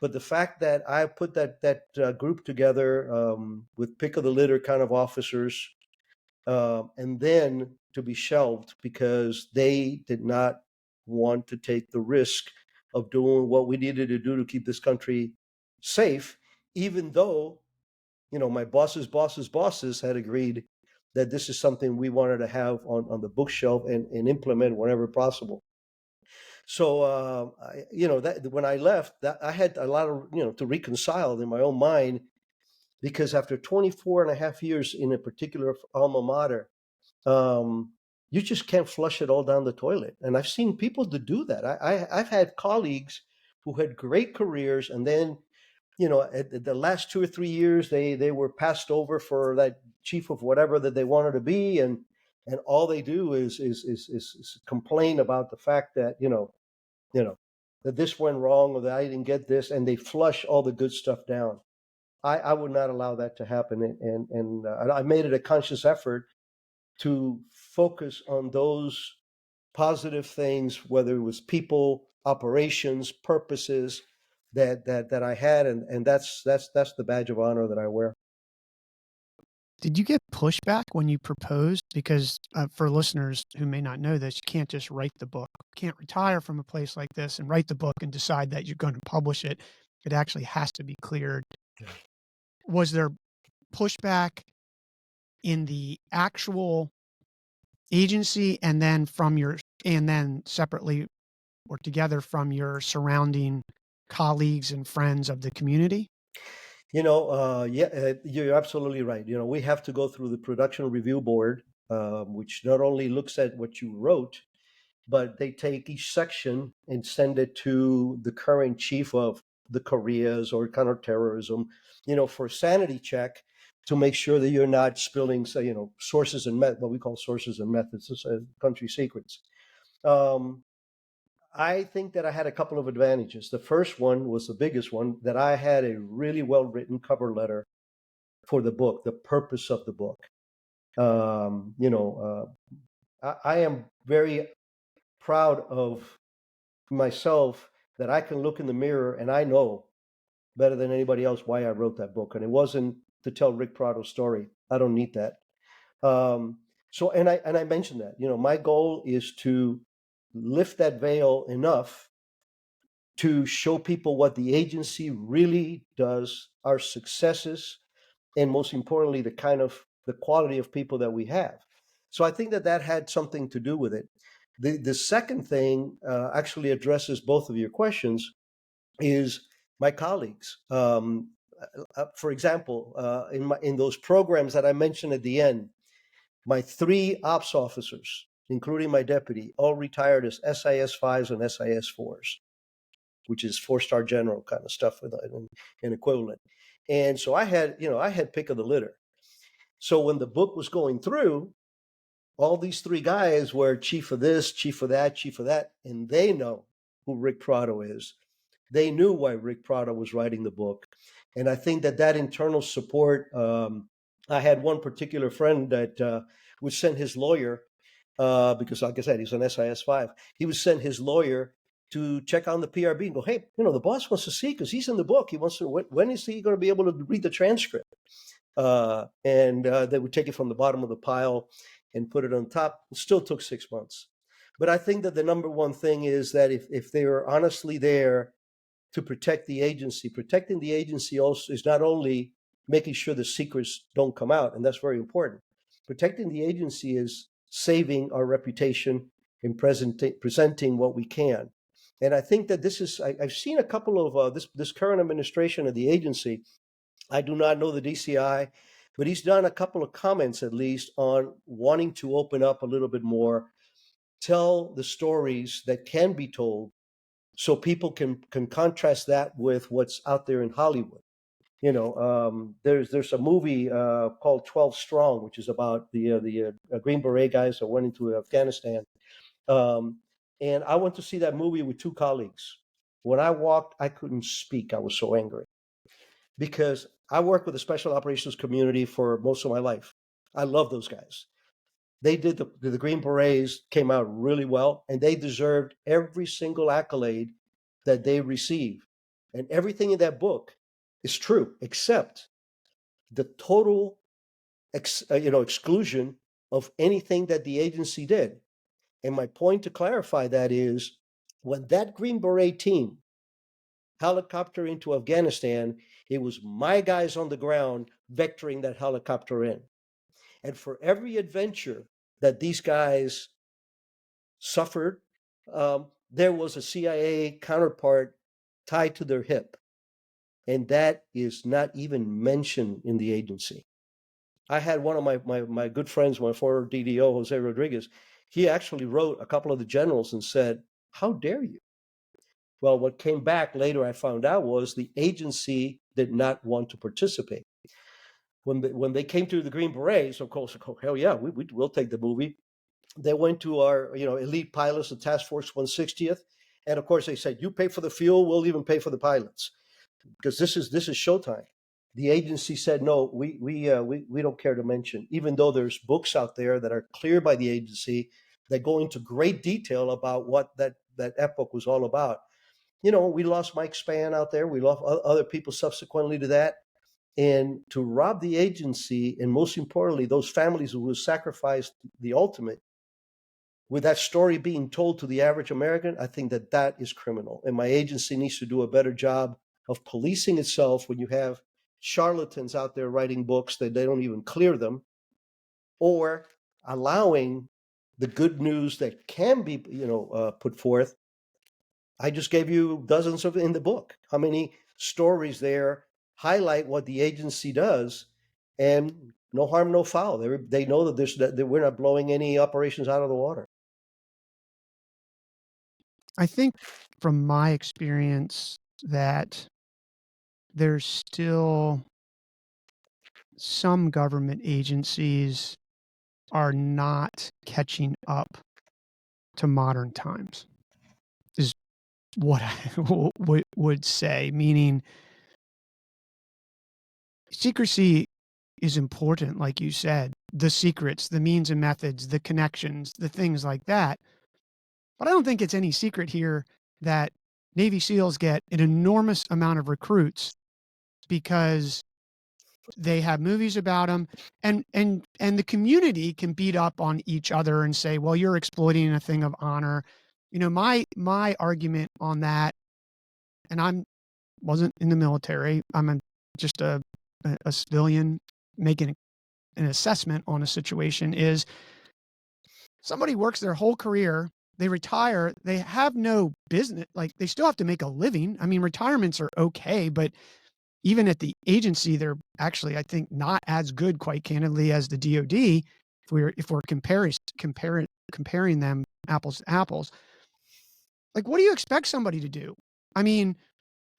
Speaker 2: But the fact that I put that group together with pick of the litter kind of officers, and then to be shelved because they did not want to take the risk of doing what we needed to do to keep this country safe, even though my bosses had agreed that this is something we wanted to have on the bookshelf and implement whenever possible. So, that when I left, that I had a lot of, to reconcile in my own mind, because after 24 and a half years in a particular alma mater, you just can't flush it all down the toilet. And I've seen people to do that. I've had colleagues who had great careers, and then, at the last 2 or 3 years, they were passed over for that chief of whatever that they wanted to be, and all they do is complain about the fact that that this went wrong or that I didn't get this, and they flush all the good stuff down. I would not allow that to happen, and I made it a conscious effort to focus on those positive things, whether it was people, operations, purposes that I had, and that's the badge of honor that I wear.
Speaker 1: Did you get pushback when you proposed? Because for listeners who may not know this, you can't just write the book. You can't retire from a place like this and write the book and decide that you're going to publish it. It actually has to be cleared.
Speaker 2: Yeah.
Speaker 1: Was there pushback in the actual agency and then separately or together from your surrounding colleagues and friends of the community?
Speaker 2: You're absolutely right. We have to go through the production review board, which not only looks at what you wrote, but they take each section and send it to the current chief of the Koreas or counterterrorism, for sanity check to make sure that you're not spilling, sources and what we call sources and methods, country secrets. I think that I had a couple of advantages. The first one was the biggest one, that I had a really well written cover letter for the book, the purpose of the book. I am very proud of myself that I can look in the mirror and I know better than anybody else why I wrote that book. And it wasn't to tell Ric Prado's story. I don't need that. And I mentioned that, my goal is to lift that veil enough to show people what the agency really does, our successes, and most importantly, the quality of people that we have. So I think that had something to do with it. The second thing actually addresses both of your questions, is my colleagues. For example, in those programs that I mentioned at the end, my 3 ops officers including my deputy, all retired as SIS 5s and SIS 4s, which is 4-star general kind of stuff in equivalent. And so I had pick of the litter. So when the book was going through, all these three guys were chief of this, chief of that, chief of that, and they know who Ric Prado is. They knew why Ric Prado was writing the book. And I think that internal support, I had one particular friend that would send his lawyer, because like I said, he's an SIS 5. He would send his lawyer to check on the PRB and go, hey, the boss wants to see, because he's in the book. He wants to, when is he going to be able to read the transcript? And they would take it from the bottom of the pile and put it on top. It still took 6 months. But I think that the number one thing is that if they are honestly there to protect the agency, protecting the agency also is not only making sure the secrets don't come out, and that's very important. Protecting the agency is saving our reputation and presenting what we can. And I think that this is, I've seen a couple of this current administration of the agency. I do not know the DCI, but he's done a couple of comments at least on wanting to open up a little bit more, tell the stories that can be told, so people can contrast that with what's out there in Hollywood. There's a movie called 12 Strong, which is about the Green Beret guys that went into Afghanistan. And I went to see that movie with two colleagues. When I walked, I couldn't speak. I was so angry because I worked with the special operations community for most of my life. I love those guys. They did the Green Berets came out really well, and they deserved every single accolade that they received. And everything in that book is true, except the total exclusion of anything that the agency did. And my point to clarify that is, when that Green Beret team helicopter into Afghanistan, it was my guys on the ground vectoring that helicopter in. And for every adventure that these guys suffered, there was a CIA counterpart tied to their hip. And that is not even mentioned in the agency. I had one of my good friends, my former DDO, Jose Rodriguez. He actually wrote a couple of the generals and said, how dare you? Well, what came back later, I found out, was the agency did not want to participate. When they came to the Green Berets, of course, hell yeah, we'll take the movie. They went to our elite pilots, the Task Force 160th, and of course they said, you pay for the fuel, we'll even pay for the pilots, because this is showtime. The agency said, no, we don't care to mention, even though there's books out there that are cleared by the agency that go into great detail about what that epoch was all about. We lost Mike Spann out there. We lost other people subsequently to that. And to rob the agency, and most importantly, those families who sacrificed the ultimate, with that story being told to the average American, I think that is criminal. And my agency needs to do a better job of policing itself when you have charlatans out there writing books that they don't even clear them, or allowing the good news that can be put forth. I just gave you dozens of in the book. How many stories there highlight what the agency does, and no harm, no foul. They know that we're not blowing any operations out of the water.
Speaker 1: I think from my experience that there's still some government agencies are not catching up to modern times, is what I would say, meaning secrecy is important, like you said, the secrets, the means and methods, the connections, the things like that. But I don't think it's any secret here that Navy SEALs get an enormous amount of recruits because they have movies about them, and the community can beat up on each other and say, well, you're exploiting a thing of honor. My argument on that, and wasn't in the military. I'm just a civilian making an assessment on a situation, is somebody works their whole career, they retire, they have no business, like they still have to make a living. I mean, retirements are okay, but even at the agency, they're actually, I think, not as good, quite candidly, as the DoD. if we're comparing them apples to apples, like, what do you expect somebody to do? I mean,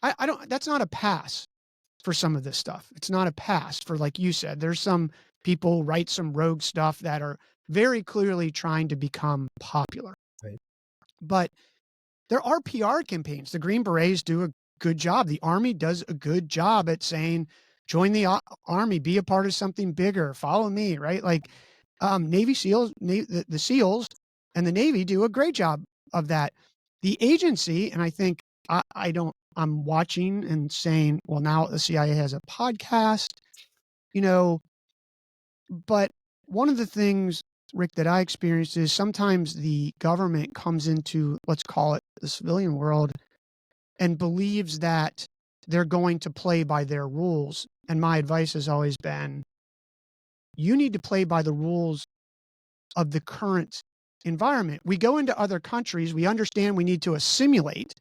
Speaker 1: I don't. That's not a pass for some of this stuff. It's not a pass for, like you said. There's some people write some rogue stuff that are very clearly trying to become popular.
Speaker 2: Right.
Speaker 1: But there are PR campaigns. The Green Berets do a good job. The Army does a good job at saying, join the Army, be a part of something bigger, follow me, right? Like, Navy SEALs, the SEALs and the Navy do a great job of that. The agency, and I think I'm watching and saying, well, now the CIA has a podcast, you know, but one of the things, Rick, that I experienced is sometimes the government comes into, let's call it the civilian world, and believes that they're going to play by their rules. And my advice has always been, you need to play by the rules of the current environment. We go into other countries, we understand we need to assimilate,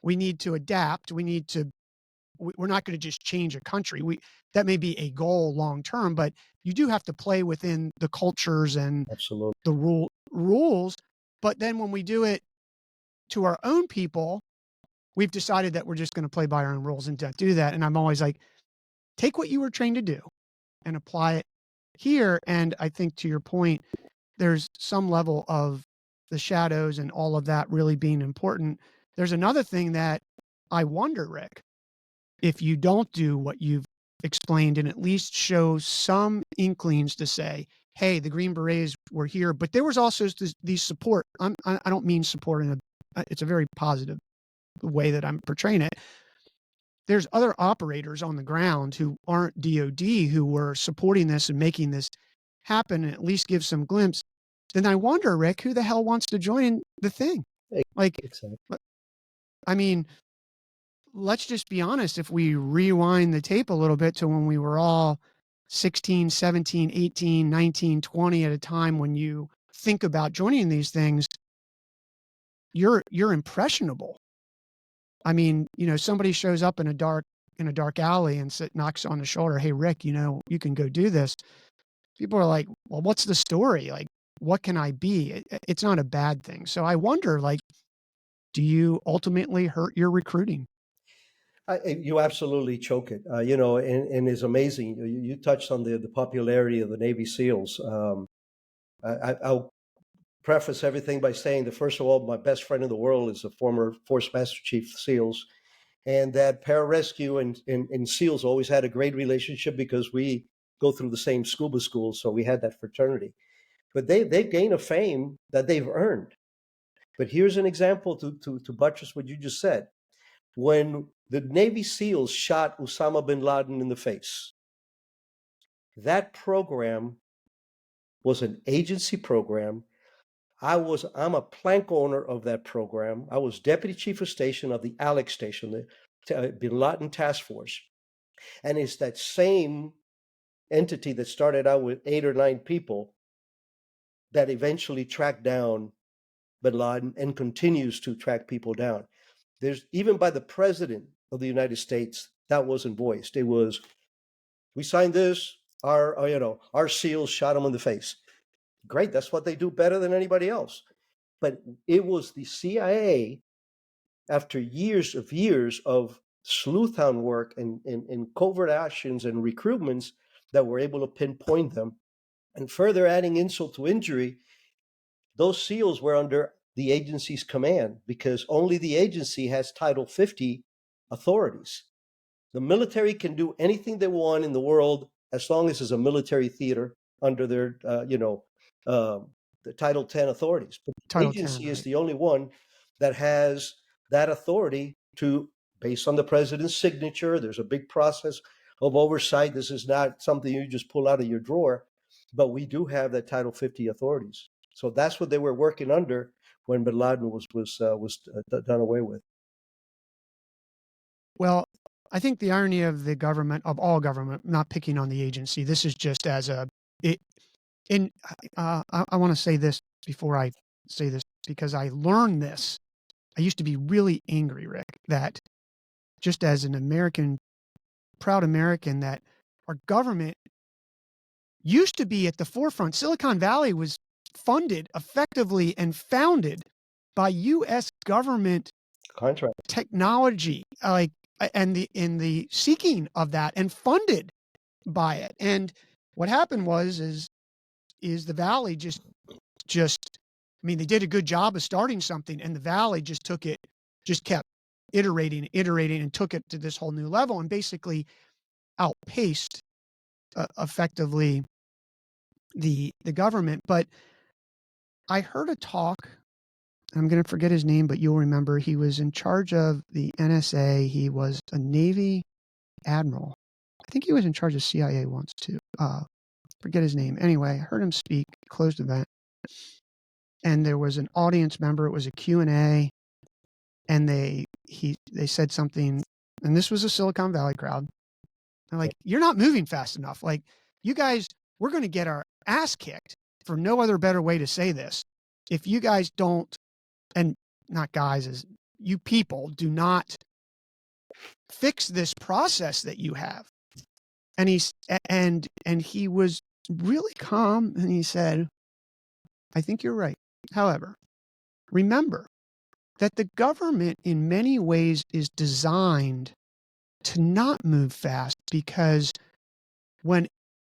Speaker 1: we need to adapt, we're not going to just change a country. That may be a goal long term, but you do have to play within the cultures and
Speaker 2: Absolutely.
Speaker 1: the rules. But then when we do it to our own people, we've decided that we're just going to play by our own rules and don't do that. And I'm always like, take what you were trained to do and apply it here. And I think, to your point, there's some level of the shadows and all of that really being important. There's another thing that I wonder, Rick, if you don't do what you've explained and at least show some inklings to say, hey, the Green Berets were here, but there was also these support. I don't mean support it's a very positive way that I'm portraying it. There's other operators on the ground who aren't DOD who were supporting this and making this happen, and at least give some glimpse. Then I wonder, Rick, who the hell wants to join the thing? Like,
Speaker 2: Exactly.
Speaker 1: I mean, let's just be honest. If we rewind the tape a little bit to when we were all 16, 17, 18, 19, 20 at a time, when you think about joining these things, you're impressionable. I mean, somebody shows up in a dark alley and knocks on the shoulder, "Hey, Rick, you can go do this." People are like, "Well, what's the story? Like, what can I be?" It's not a bad thing. So I wonder, like, do you ultimately hurt your recruiting?
Speaker 2: You absolutely choke it, and it's amazing. You touched on the popularity of the Navy SEALs. I'll preface everything by saying that, first of all, my best friend in the world is a former Force Master Chief SEALs, and that pararescue and SEALs always had a great relationship because we go through the same scuba school, so we had that fraternity. But they've gained a fame that they've earned. But here's an example to buttress what you just said. When the Navy SEALs shot Osama bin Laden in the face, that program was an agency program. I'm a plank owner of that program. I was deputy chief of station of the Alex station, the Ladin Task Force. And it's that same entity that started out with 8 or 9 people that eventually tracked down bin Laden and continues to track people down. There's, even by the president of the United States, that wasn't voiced. It was, we signed this, our SEALs shot him in the face. Great, that's what they do better than anybody else. But it was the CIA, after years of sleuth hound work and covert actions and recruitments, that were able to pinpoint them. And further adding insult to injury, those SEALs were under the agency's command because only the agency has Title 50 authorities. The military can do anything they want in the world as long as it's a military theater under their, the Title 10 authorities. But the
Speaker 1: Title 10,
Speaker 2: agency is
Speaker 1: right?
Speaker 2: the only one that has that authority to, based on the president's signature. There's a big process of oversight. This is not something you just pull out of your drawer, but we do have that Title 50 authorities. So that's what they were working under when bin Laden was done away with.
Speaker 1: Well, I think the irony of the government, of all government, not picking on the agency, this is just as it, and I want to say this before I say this, because I learned this. I used to be really angry, Rick, that just as an American, proud American, that our government used to be at the forefront. Silicon Valley was funded effectively and founded by U.S. government
Speaker 2: Contract.
Speaker 1: technology, and in the seeking of that, and funded by it. And what happened is the Valley just I mean, they did a good job of starting something, and the Valley just kept iterating, and took it to this whole new level, and basically outpaced effectively the government. But I heard a talk. I'm going to forget his name, but you'll remember. He was in charge of the NSA. He was a Navy admiral. I think he was in charge of CIA once too. Forget his name. Anyway, I heard him speak, closed event, and there was an audience member. It was a Q&A, and they said something, and this was a Silicon Valley crowd. They're like, "You're not moving fast enough. Like, you guys, we're going to get our ass kicked, for no other better way to say this, if you guys don't," and not guys, as you people do not fix this process that you have. And he was really calm, and he said, "I think you're right. However, remember that the government in many ways is designed to not move fast, because when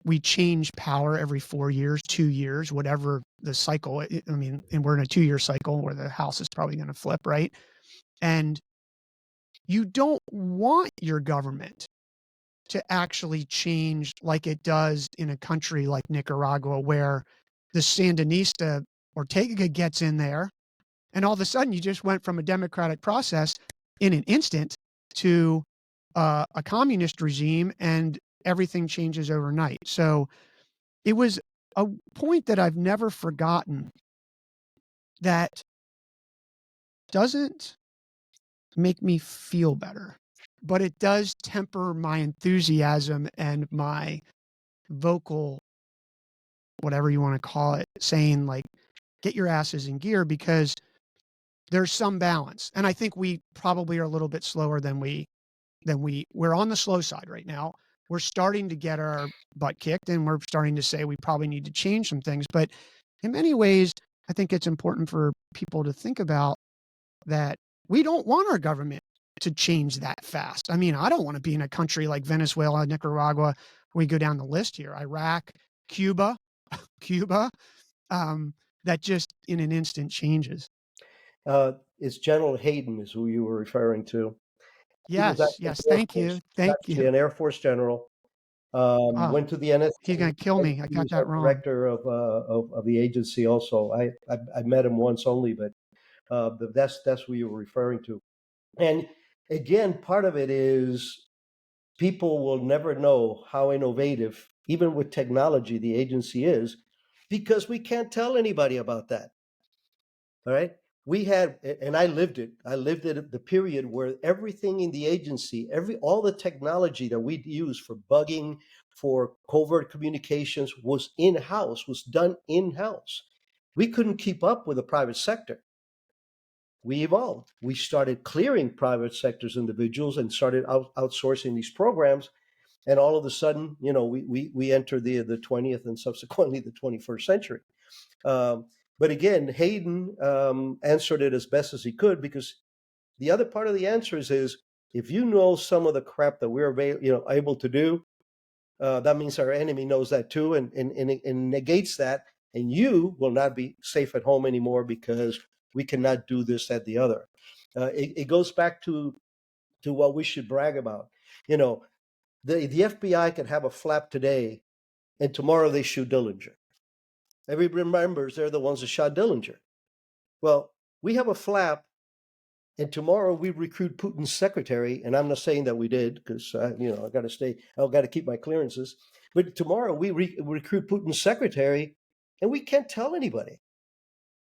Speaker 1: we change power every 4 years, 2 years, whatever the cycle, I mean, and we're in a 2-year cycle where the house is probably going to flip, right? And you don't want your government to actually change like it does in a country like Nicaragua, where the Sandinista Ortega gets in there, and all of a sudden you just went from a democratic process in an instant to a communist regime, and everything changes overnight." So it was a point that I've never forgotten, that doesn't make me feel better, but it does temper my enthusiasm and my vocal, whatever you want to call it, saying like, get your asses in gear, because there's some balance. And I think we probably are a little bit slower than we're on the slow side right now. We're starting to get our butt kicked, and we're starting to say we probably need to change some things. But in many ways, I think it's important for people to think about that we don't want our government to change that fast. I mean, I don't want to be in a country like Venezuela, Nicaragua, we go down the list here, Iraq, Cuba, Cuba, that just in an instant changes.
Speaker 2: It's General Hayden is who you were referring to. He was
Speaker 1: Yes,
Speaker 2: actually
Speaker 1: yes.
Speaker 2: Air
Speaker 1: Thank
Speaker 2: Force,
Speaker 1: you. Thank you.
Speaker 2: actually an Air Force general.
Speaker 1: Oh,
Speaker 2: Went to the NSA,
Speaker 1: he's going to kill
Speaker 2: and
Speaker 1: me. I
Speaker 2: he
Speaker 1: got
Speaker 2: was
Speaker 1: that
Speaker 2: our
Speaker 1: wrong.
Speaker 2: director of the agency. Also, I met him once only, but that's who you were referring to. And again, part of it is people will never know how innovative, even with technology, the agency is, because we can't tell anybody about that. All right. We had, and I lived it. I lived it at the period where everything in the agency, all the technology that we'd use for bugging, for covert communications was in-house, was done in-house. We couldn't keep up with the private sector. We evolved. We started clearing private sector's individuals and started outsourcing these programs. And all of a sudden, we entered the 20th and subsequently the 21st century. But again, Hayden answered it as best as he could, because the other part of the answer is if you know some of the crap that we're able to do, that means our enemy knows that too, and negates that, and you will not be safe at home anymore, because we cannot do this, that, the other. It goes back to what we should brag about. The FBI can have a flap today, and tomorrow they shoot Dillinger. Everybody remembers they're the ones that shot Dillinger. Well, we have a flap, and tomorrow we recruit Putin's secretary, and I'm not saying that we did, because I got to keep my clearances. But tomorrow we recruit Putin's secretary, and we can't tell anybody,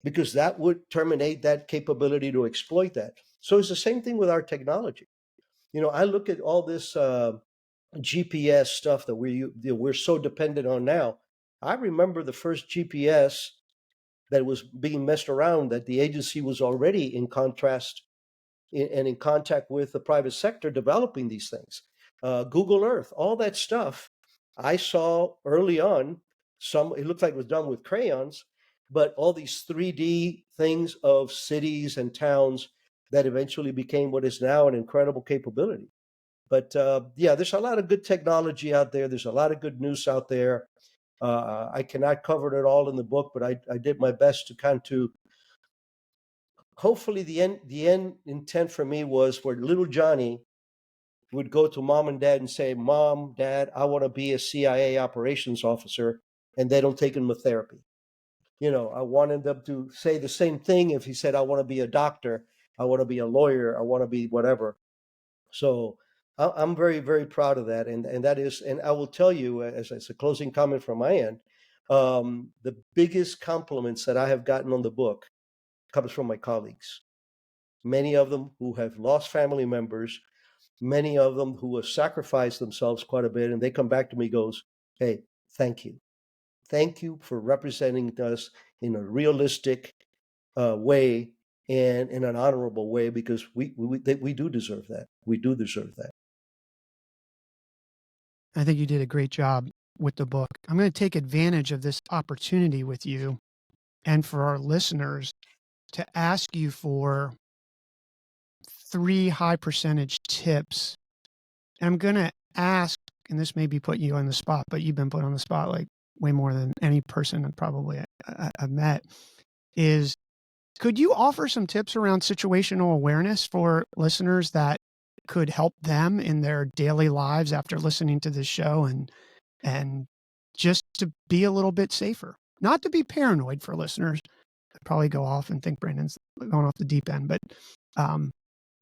Speaker 2: because that would terminate that capability to exploit that. So it's the same thing with our technology. I look at all this GPS stuff that we're so dependent on now. I remember the first GPS that was being messed around, that the agency was already in contrast and in contact with the private sector developing these things. Google Earth, all that stuff I saw early on, It looked like it was done with crayons, but all these 3D things of cities and towns that eventually became what is now an incredible capability. But yeah, there's a lot of good technology out there. There's a lot of good news out there. I cannot cover it all in the book, but I did my best to kind of, hopefully the end intent for me was where little Johnny would go to mom and dad and say, Mom, Dad, I want to be a CIA operations officer, and they don't take him to therapy. I wanted them to say the same thing if he said, I want to be a doctor, I want to be a lawyer, I want to be whatever. So I'm very, very proud of that. And that is, and I will tell you, as a closing comment from my end, the biggest compliments that I have gotten on the book comes from my colleagues. Many of them who have lost family members, many of them who have sacrificed themselves quite a bit, and they come back to me goes, hey, thank you. Thank you for representing us in a realistic way and in an honorable way, because we do deserve that. We do deserve that.
Speaker 1: I think you did a great job with the book. I'm going to take advantage of this opportunity with you and for our listeners to ask you for 3 high percentage tips. And I'm going to ask, and this may be putting you on the spot, but you've been put on the spot like way more than any person I've met, is could you offer some tips around situational awareness for listeners that could help them in their daily lives after listening to this show and just to be a little bit safer? Not to be paranoid for listeners. I'd probably go off and think Brandon's going off the deep end, but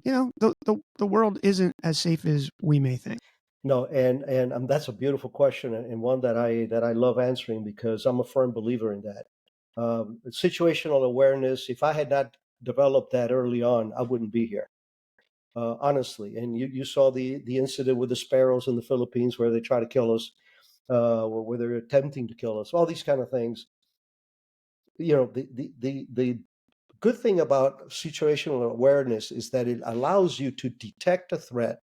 Speaker 1: the world isn't as safe as we may think.
Speaker 2: No, and that's a beautiful question, and one that I love answering, because I'm a firm believer in that. Situational awareness. If I had not developed that early on, I wouldn't be here. Honestly, and you saw the incident with the sparrows in the Philippines where they try to kill us, where they're attempting to kill us. All these kind of things. The good thing about situational awareness is that it allows you to detect a threat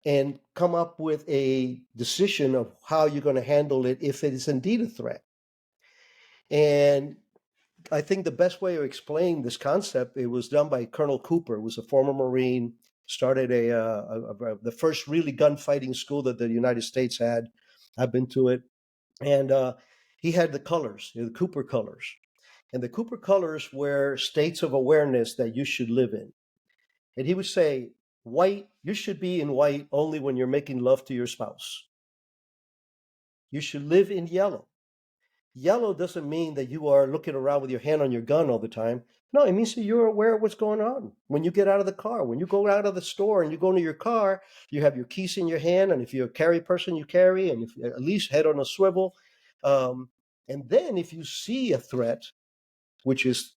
Speaker 2: and come up with a decision of how you're going to handle it if it is indeed a threat. And I think the best way of explaining this concept, it was done by Colonel Cooper, who was a former Marine, started the first really gunfighting school that the United States had. I've been to it. And he had the colors, the Cooper colors. And the Cooper colors were states of awareness that you should live in. And he would say, white, you should be in white only when you're making love to your spouse. You should live in yellow. Yellow doesn't mean that you are looking around with your hand on your gun all the time. No, it means that you're aware of what's going on. When you get out of the car, when you go out of the store and you go into your car, you have your keys in your hand. And if you're a carry person, you carry, and if at least head on a swivel. And then if you see a threat, which is,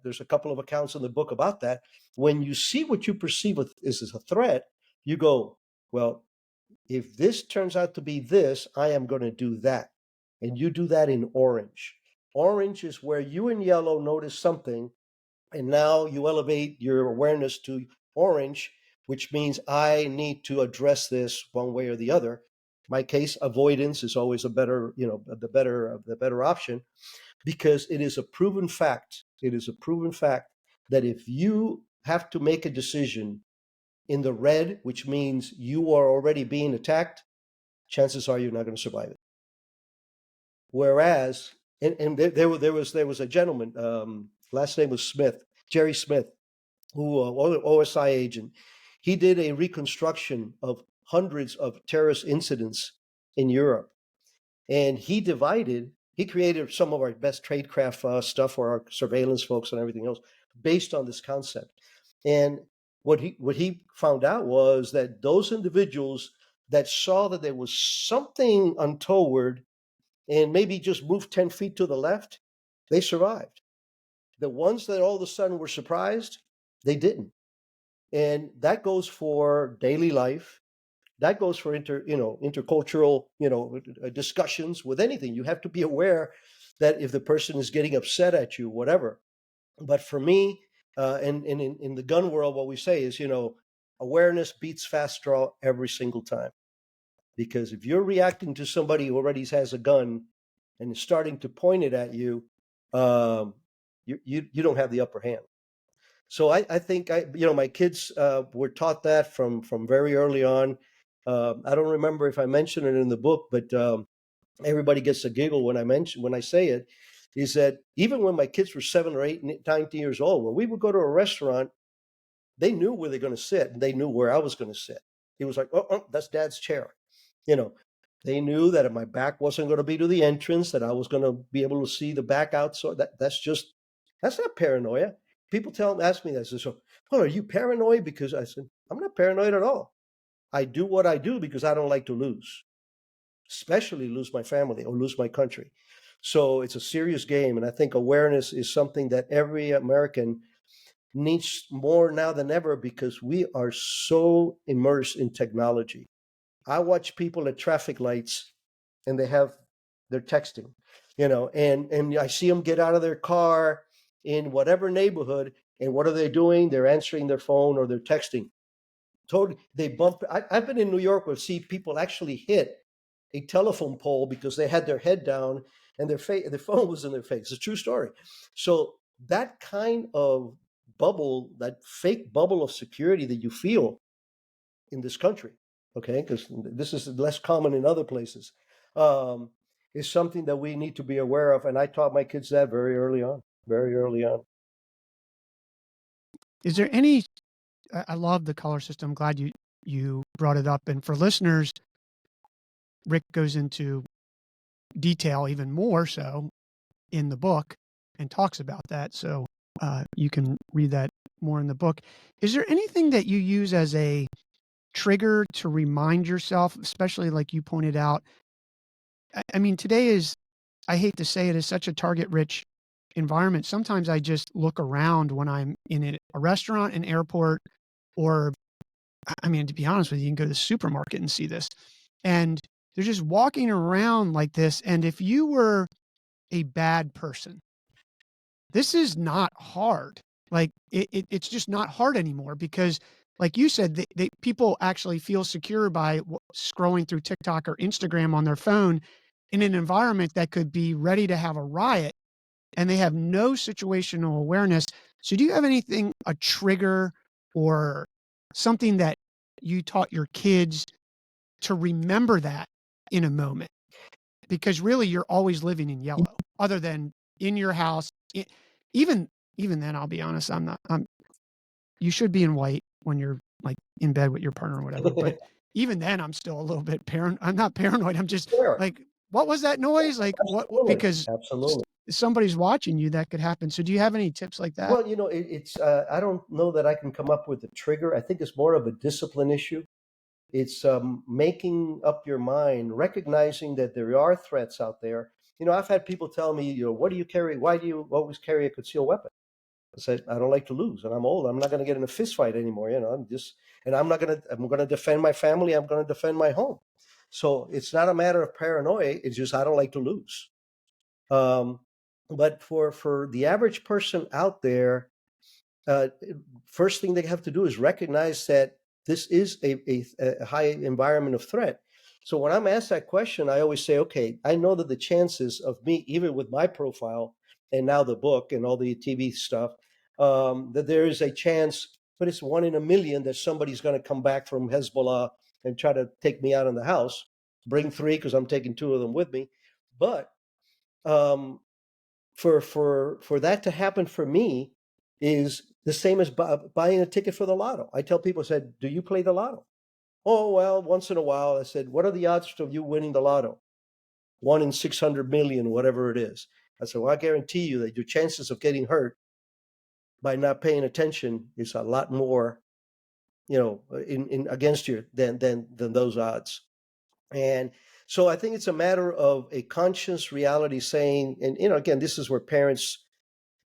Speaker 2: there's a couple of accounts in the book about that. When you see what you perceive as a threat, you go, well, if this turns out to be this, I am going to do that. And you do that in orange. Orange is where you in yellow notice something, and now you elevate your awareness to orange, which means I need to address this one way or the other. My case, avoidance is always the better option, because it is a proven fact. It is a proven fact that if you have to make a decision in the red, which means you are already being attacked, chances are you're not going to survive it. Whereas, and there was a gentleman, last name was Smith, Jerry Smith, who OSI agent. He did a reconstruction of hundreds of terrorist incidents in Europe, and he created some of our best tradecraft stuff for our surveillance folks and everything else based on this concept. And what he found out was that those individuals that saw that there was something untoward and maybe just moved 10 feet to the left, they survived. The ones that all of a sudden were surprised, they didn't. And that goes for daily life. That goes for intercultural, discussions with anything. You have to be aware that if the person is getting upset at you, whatever. But for me, and in the gun world, what we say is, awareness beats fast draw every single time. because if you're reacting to somebody who already has a gun and is starting to point it at you, you don't have the upper hand. So I think my kids were taught that from very early on. I don't remember if I mentioned it in the book, but everybody gets a giggle when I say it. Is that even when my kids were 7 or 8, 9 years old, when we would go to a restaurant, they knew where they're going to sit, and they knew where I was going to sit. He was like, "Oh, that's Dad's chair," you know. They knew that if my back wasn't going to be to the entrance, that I was going to be able to see the back out. So that's not paranoia. People ask me that. So, well, are you paranoid? Because I said, I'm not paranoid at all. I do what I do because I don't like to lose, especially lose my family or lose my country. So it's a serious game. And I think awareness is something that every American needs more now than ever, because we are so immersed in technology. I watch people at traffic lights and they're texting, and I see them get out of their car in whatever neighborhood, and what are they doing? They're answering their phone or they're texting. Totally, they bump. I've been in New York where see people actually hit a telephone pole because they had their head down and their phone was in their face. It's a true story. So that kind of bubble, that fake bubble of security that you feel in this country, okay, because this is less common in other places, is something that we need to be aware of. And I taught my kids that very early on, very early on.
Speaker 1: Is there any? I love the color system. I'm glad you brought it up. And for listeners, Ric goes into detail even more so in the book and talks about that. So you can read that more in the book. Is there anything that you use as a trigger to remind yourself, especially like you pointed out? I mean, today is, I hate to say it, is such a target rich environment. Sometimes I just look around when I'm in a restaurant, an airport, or I mean, to be honest with you, you can go to the supermarket and see this. And they're just walking around like this. And if you were a bad person, this is not hard. Like it's just not hard anymore because, like you said, people actually feel secure by scrolling through TikTok or Instagram on their phone in an environment that could be ready to have a riot, and they have no situational awareness. So, do you have anything, a trigger or something that you taught your kids to remember that in a moment? Because really, you're always living in yellow, other than in your house. Even even then, I'll be honest, I'm not. You should be in white when you're like in bed with your partner or whatever. But even then, I'm still a little bit paranoid. I'm not paranoid. I'm just
Speaker 2: Sure.
Speaker 1: like, what was that noise? Like what?
Speaker 2: Absolutely.
Speaker 1: Because
Speaker 2: Absolutely.
Speaker 1: somebody's watching you, that could happen. So, do you have any tips like that?
Speaker 2: Well, it's I don't know that I can come up with a trigger. I think it's more of a discipline issue. It's making up your mind, recognizing that there are threats out there. I've had people tell me, what do you carry? Why do you always carry a concealed weapon? I said, I don't like to lose, and I'm old. I'm not going to get in a fist fight anymore. I'm going to defend my family. I'm going to defend my home. So it's not a matter of paranoia. It's just I don't like to lose. Um, but for the average person out there, uh, first thing they have to do is recognize that this is a high environment of threat. So when I'm asked that question, I always say, okay, I know that the chances of me, even with my profile and now the book and all the TV stuff, that there is a chance, but it's 1 in a million that somebody's going to come back from Hezbollah and try to take me out in the house. Bring 3 because I'm taking 2 of them with me. But um, for that to happen for me is the same as buying a ticket for the lotto. I tell people, I said, do you play the lotto? Oh, well, once in a while. I said, what are the odds of you winning the lotto? 1 in 600 million, whatever it is. I said, well, I guarantee you that your chances of getting hurt by not paying attention is a lot more, in against you than those odds. And so I think it's a matter of a conscious reality saying, and again, this is where parents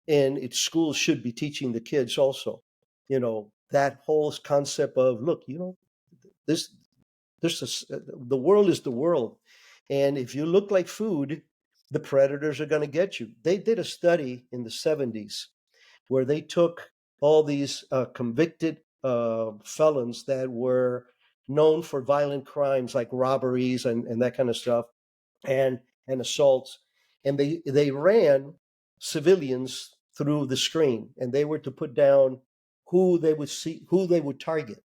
Speaker 2: and its schools should be teaching the kids also, that whole concept of, look, this the world is the world, and if you look like food, the predators are going to get you. They did a study in the 70s where they took all these convicted felons that were known for violent crimes like robberies and that kind of stuff, and assaults. And they ran civilians through the screen, and they were to put down who they would target.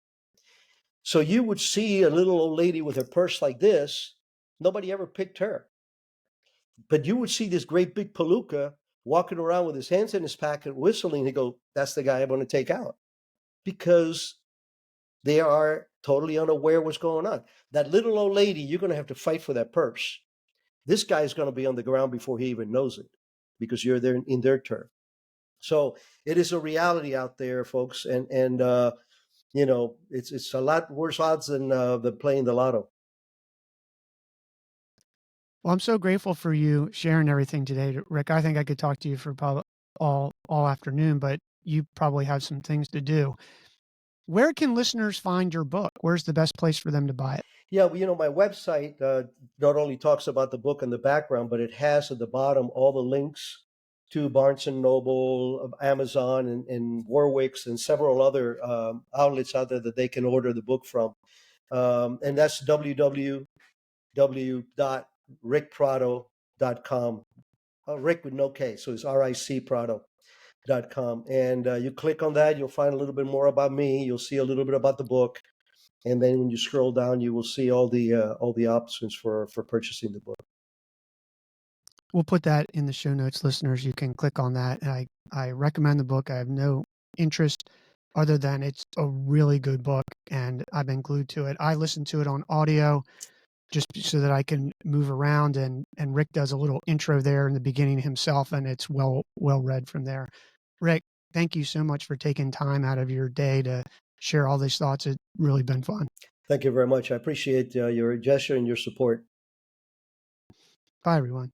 Speaker 2: So you would see a little old lady with her purse like this. Nobody ever picked her. But you would see this great big palooka walking around with his hands in his pocket, whistling. He go, "That's the guy I'm going to take out," because they are totally unaware what's going on. That little old lady, you're going to have to fight for that purse. This guy is going to be on the ground before he even knows it, because you're there in their turn. So it is a reality out there, folks, and it's a lot worse odds than playing the lotto.
Speaker 1: Well, I'm so grateful for you sharing everything today, Ric. I think I could talk to you for probably all afternoon, but you probably have some things to do. Where can listeners find your book? Where's the best place for them to buy it?
Speaker 2: Yeah, well, my website not only talks about the book and the background, but it has at the bottom all the links to Barnes and Noble, Amazon, and Warwick's, and several other outlets out there that they can order the book from. And that's www.ricprado.com. Ric with no K, so it's RICPrado.com. And you click on that, you'll find a little bit more about me. You'll see a little bit about the book. And then when you scroll down, you will see all the options for purchasing the book.
Speaker 1: We'll put that in the show notes, listeners. You can click on that. And I recommend the book. I have no interest other than it's a really good book, and I've been glued to it. I listen to it on audio just so that I can move around, and Ric does a little intro there in the beginning himself, and it's well read from there. Ric, thank you so much for taking time out of your day to share all these thoughts. It's really been fun.
Speaker 2: Thank you very much. I appreciate your gesture and your support.
Speaker 1: Bye, everyone.